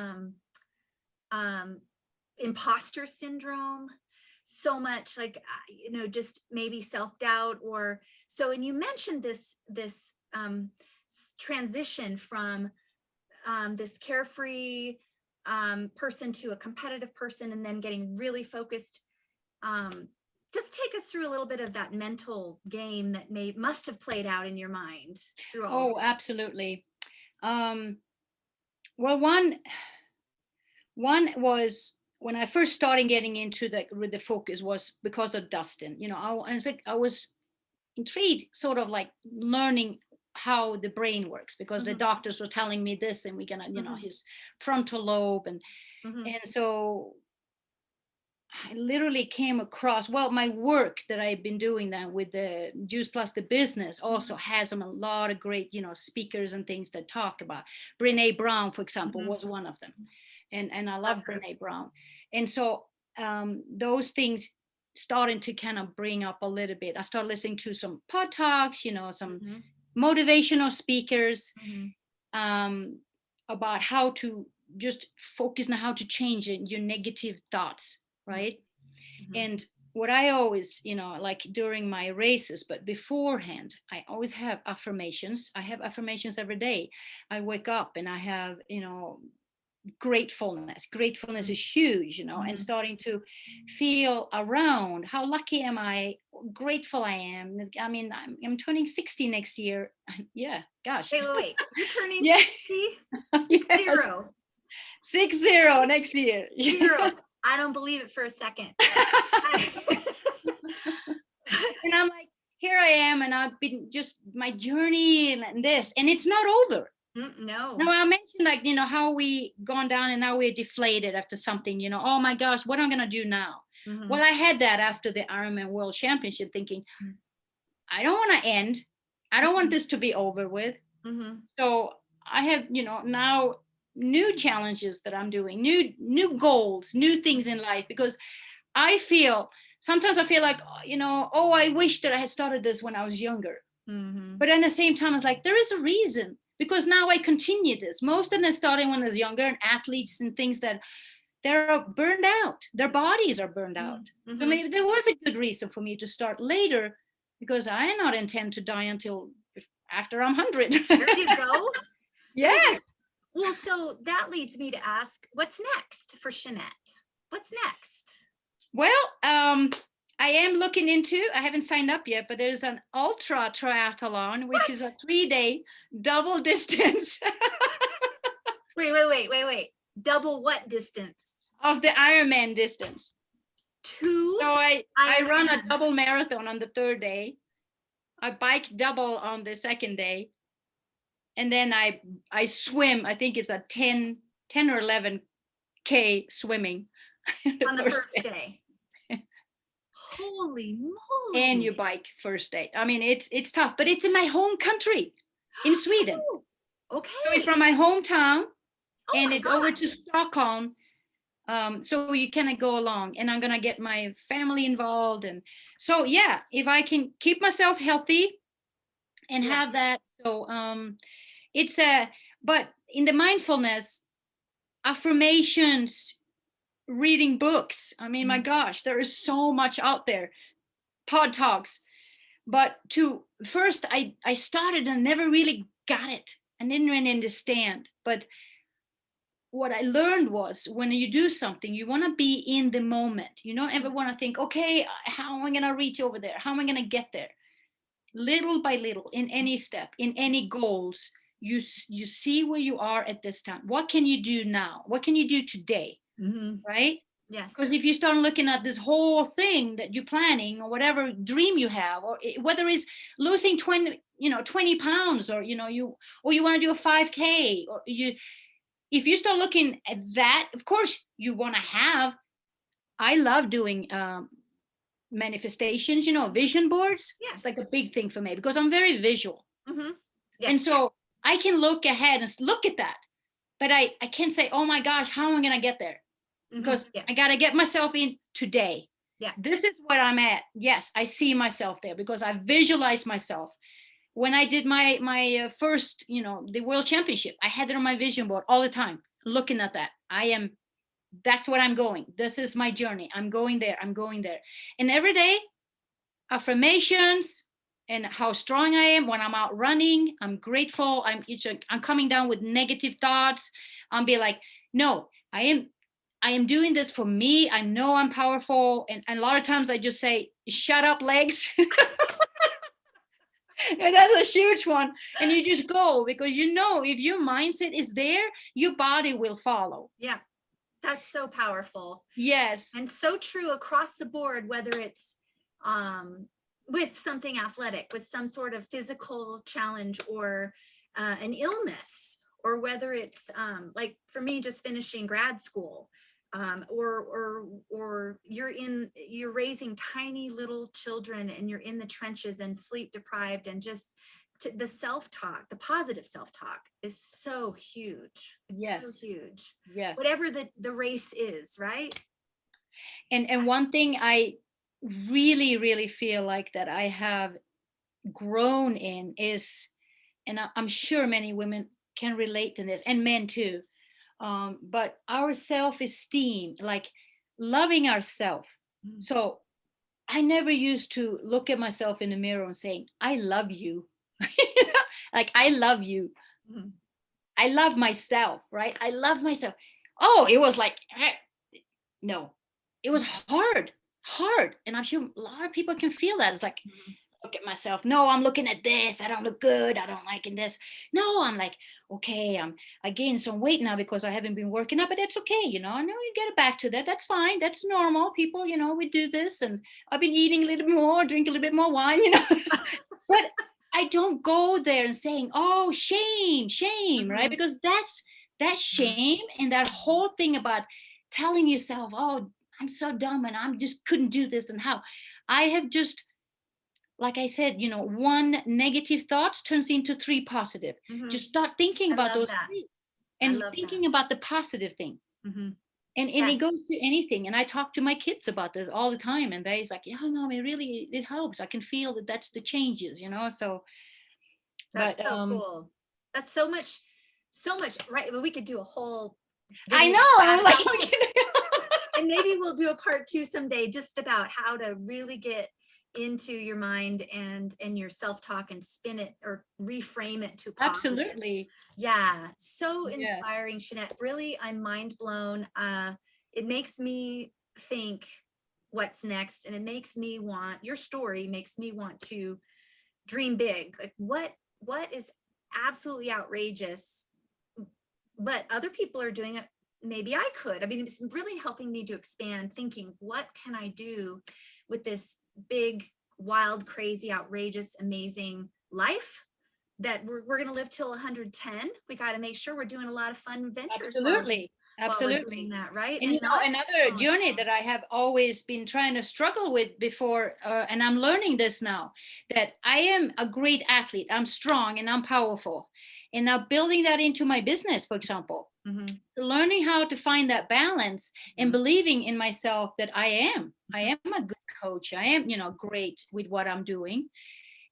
imposter syndrome, so much like, just maybe self-doubt or so. And you mentioned this transition from this carefree person to a competitive person, and then getting really focused. Just take us through a little bit of that mental game that must have played out in your mind through all of this. Absolutely. Well, one was when I first started getting into the focus was because of Dustin. I was intrigued, sort of like learning how the brain works, because the doctors were telling me this, and we're gonna, his frontal lobe, and so I literally came across, well, my work that I've been doing then with the Juice Plus the business also has a lot of great, speakers and things that talk about. Brene Brown, for example, was one of them. And I love Brene Brown. And so those things starting to kind of bring up a little bit. I started listening to some pod talks, some motivational speakers about how to just focus on how to change your negative thoughts, right? And what I always, like during my races, but beforehand, I always have affirmations. I have affirmations every day. I wake up and I have, gratefulness. Gratefulness is huge, and starting to feel around how lucky am I, grateful I am. I mean, I'm turning 60 next year. Yeah, gosh. Wait. You're turning 60? Yes. 60 next year. 0. I don't believe it for a second. And I'm like, here I am, and I've been just my journey and this, and it's not over. No, I mentioned like, how we gone down and now we're deflated after something, oh my gosh, what am I going to do now? Well, I had that after the Ironman World Championship, thinking, I don't want to end. I don't want this to be over with. So I have, now new challenges that I'm doing, new goals, new things in life, because sometimes I feel like, I wish that I had started this when I was younger. But at the same time, it's like, there is a reason, because now I continue this. Most of them starting when I was younger, and athletes and things that they're burned out. Their bodies are burned out. So maybe there was a good reason for me to start later, because I not intend to die until after I'm 100. There you go. Yes. Well, so that leads me to ask, what's next for Jeannette? What's next? Well, I am looking into, I haven't signed up yet, but there's an ultra triathlon, which is a 3-day double distance Wait. Double what distance? of the Ironman distance. Two? So I run a Ironman. double marathon on the 3rd day. I bike double on the 2nd day. And then I swim, I think it's a 10 or 11K swimming. On the first day. Holy moly. And you bike first day. I mean, it's tough, but it's in my home country, in Sweden. Okay. So it's from my hometown, and my it's over to gosh. Stockholm. So you kind of go along, and I'm gonna get my family involved. And so yeah, if I can keep myself healthy and Yes. have that. So it's but in the mindfulness, affirmations, reading books. I mean, my gosh, there is so much out there. Pod talks. But first I started and never really got it. I didn't really understand. But what I learned was, when you do something, you want to be in the moment. You don't ever want to think, okay, how am I going to reach over there? How am I going to get there? Little by little, in any step, in any goals, you see where you are at this time. What can you do now? What can you do today? Right? Yes. Because if you start looking at this whole thing that you're planning, or whatever dream you have, or whether it's losing 20 pounds, or you want to do a 5K, or if you start looking at that, of course you want to have. I love doing manifestations, vision boards. Yes. It's like a big thing for me because I'm very visual. Yes. And so I can look ahead and look at that, but I can't say, oh my gosh, how am I going to get there? Because I got to get myself in today. Yeah. This is where I'm at. Yes, I see myself there because I visualize myself. When I did my first, the world championship, I had it on my vision board all the time, looking at that. That's what I'm going. This is my journey. I'm going there. And every day, affirmations and how strong I am when I'm out running. I'm grateful. I'm coming down with negative thoughts. I'm be like, no, I am doing this for me. I know I'm powerful. And a lot of times I just say, shut up, legs. And that's a huge one. And you just go, because if your mindset is there, your body will follow. Yeah. That's so powerful. Yes. And so true across the board, whether it's with something athletic, with some sort of physical challenge, or an illness, or whether it's like for me, just finishing grad school, or you're raising tiny little children and you're in the trenches and sleep deprived, and just the self-talk, the positive self-talk is so huge. It's so huge. Yes. Whatever the race is, right? And one thing I really, really feel like that I have grown in is, and I'm sure many women can relate to this, and men too, but our self-esteem, like loving ourselves. So I never used to look at myself in the mirror and saying, I love you. Like, I love you. I love myself, right? I love myself. Oh, it was like, no, it was hard. And I'm sure a lot of people can feel that. It's like, look at myself. No, I'm looking at this. I don't look good. I don't like in this. No, I'm like, okay, I gained some weight now because I haven't been working out, but that's okay. I know you get back to that. That's fine. That's normal. People, we do this, and I've been eating a little bit more, drink a little bit more wine, but I don't go there and saying, oh, shame, right? Because that shame and that whole thing about telling yourself, oh, I'm so dumb and I'm just couldn't do this, and how I have just, like I said, one negative thoughts turns into 3 positive. Just start thinking about those 3 and thinking about the positive thing. And it goes to anything. And I talk to my kids about this all the time, and they're like, yeah, Mom, it helps. I can feel that's the changes, so. That's so cool. That's so much, right? But we could do a whole. I know. I'm like, and maybe we'll do a part 2 someday, just about how to really get into your mind and your self-talk and spin it or reframe it to positive. Absolutely. Yeah, so Yes. inspiring, Jeannette. Really, I'm mind blown. It makes me think what's next, and it makes me want, your story makes me want to dream big. Like what is absolutely outrageous, but other people are doing it. Maybe I could. I mean, it's really helping me to expand thinking, what can I do with this big, wild, crazy, outrageous, amazing life that we're going to live till 110. We got to make sure we're doing a lot of fun adventures Absolutely. while we're doing Absolutely. that, right? And you know, not another slowing journey down. that I have always been trying to struggle with before, and I'm learning this now, that I am a great athlete, I'm strong and I'm powerful. And now building that into my business, for example, Mhm, learning how to find that balance and mhm, believing in myself that I mhm. am a good coach. I am, you know, great with what I'm doing.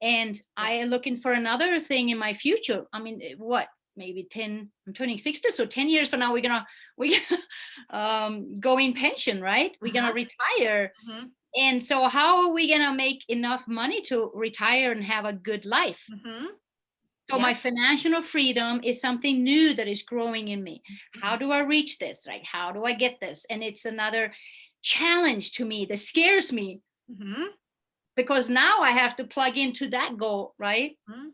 And Yeah. I am looking for another thing in my future. I mean, what, maybe 10, I'm turning 60, so 10 years from now we're gonna go in pension, right? We're gonna Uh-huh. retire. Mhm, And so how are we gonna make enough money to retire and have a good life? mhm. So my Yep. financial freedom is something new that is growing in me. How Mhm, do I reach this, right? How do I get this? And it's another challenge to me that scares me, mhm, because now I have to plug into that goal, right? mhm.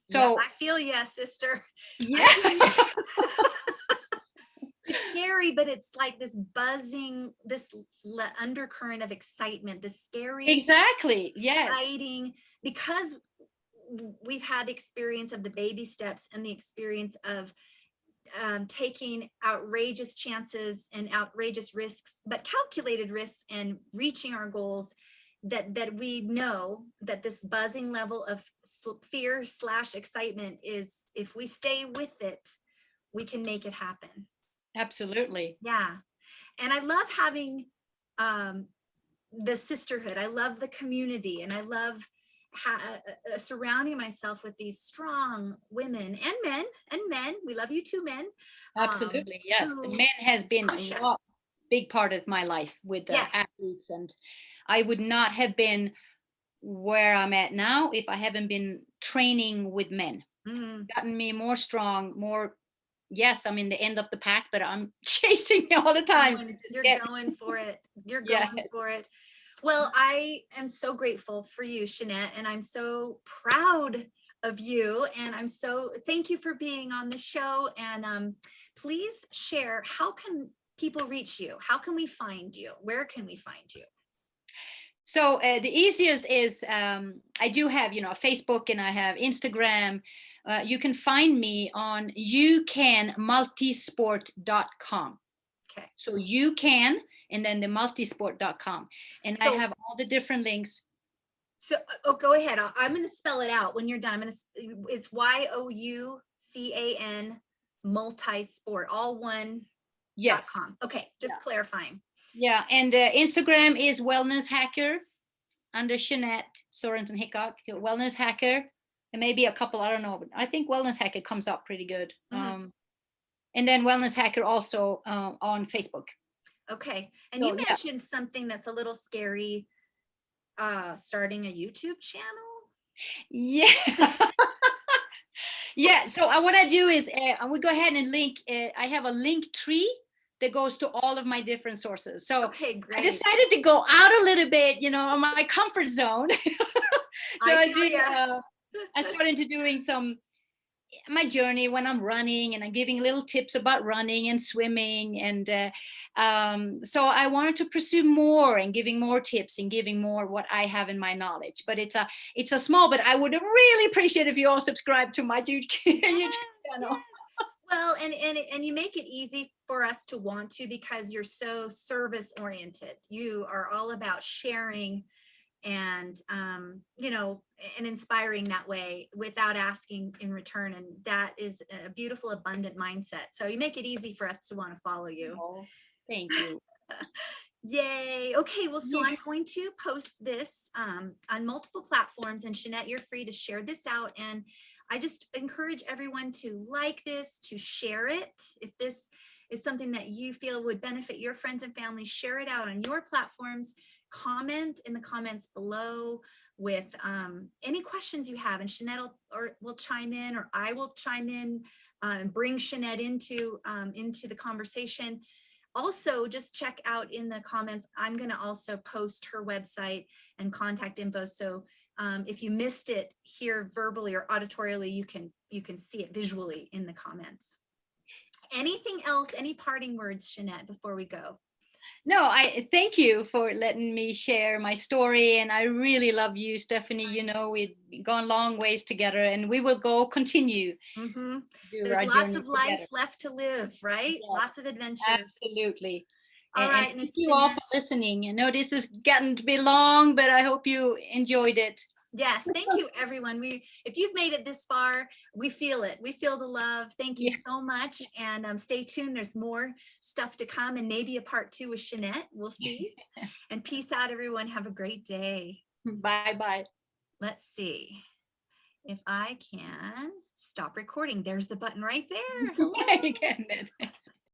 Yep. So I feel you, sister. I yeah, feel you. It's scary, but it's like this buzzing, this undercurrent of excitement, this scary, exactly. Yes, exciting, because we've had the experience of the baby steps and the experience of taking outrageous chances and outrageous risks, but calculated risks, and reaching our goals. That we know that this buzzing level of fear slash excitement is, if we stay with it, we can make it happen. absolutely. Yeah. And I love having um, the sisterhood. I love the community, and I love surrounding myself with these strong women and men. And men, we love you too, men, Absolutely. Yes. The who man has been push a us. lot, big part of my life with the Yes. athletes. And I would not have been where I'm at now if I haven't been training with men. Mhm. Gotten me more strong, more, yes, I'm in the end of the pack, but I'm chasing all the time to just You're get, going for it. You're yeah. going for it. Well, I am so grateful for you, Jeannette, and I'm so proud of you. And I'm so, thank you for being on the show. And please share, how can people reach you? How can we find you? Where can we find you? So the easiest is, I do have, you know, Facebook and I have Instagram. You can find me on youcanmultisport.com. Okay. So you can, and then the multisport.com. And I So, have all the different links. so oh, go ahead. I'm going to spell it out when you're done. It's YOUCAN multisport, all one dot Yes. com. Okay. Yeah. Just clarifying. Yeah. And Instagram is wellness hacker under Jeannete Sorensen Hickok, wellness hacker. And maybe a couple, I don't know, but I think wellness hacker comes up pretty good. Mhm. And then wellness hacker also on Facebook. Okay. And So you yeah. mentioned something that's a little scary, starting a YouTube channel. Yeah. Yeah. So what I do is I will go ahead and link. I have a link tree that goes to all of my different sources. So Okay, I great. decided to go out a little bit, you know, on my comfort zone. So I feel ya. I started to doing some my journey when I'm running, and I'm giving little tips about running and swimming. And so I wanted to pursue more and giving more tips and giving more what I have in my knowledge. But it's a small, but I would really appreciate if you all subscribe to my YouTube Yes, channel. yes. Well, and you make it easy for us to want to, because you're so service oriented. You are all about sharing and and inspiring that way without asking in return. And that is a beautiful, abundant mindset. So you make it easy for us to want to follow you. Oh, thank you. Yay. Okay, well, so Yeah. I'm going to post this on multiple platforms, and Jeannette, you're free to share this out. And I just encourage everyone to like this, to share it. If this is something that you feel would benefit your friends and family, share it out on your platforms. comment in the comments below with any questions you have, and Jeannette will chime in, or I will chime in and bring Jeannette into the conversation. Also, just check out in the comments, I'm going to also post her website and contact info. So if you missed it here verbally or auditorially, you can see it visually in the comments. Anything else, any parting words, Jeannette, before we go? No, I thank you for letting me share my story. And I really love you, Stephenie. You know, we've gone long ways together, and we will continue. Mm-hmm. Do There's our lots journey of life together. left to live, right? Yes, Lots of adventures. absolutely. All And right, thank Miss you all for Jeannette. listening. I know this has gotten to be long, but I hope you enjoyed it. Yes, thank you, everyone. If you've made it this far, we feel it. We feel the love. Thank you so much. And stay tuned. There's more stuff to come, and maybe a part 2 with Jeannette. We'll see. And peace out, everyone. Have a great day. Bye-bye. Let's see if I can stop recording. There's the button right there. You can.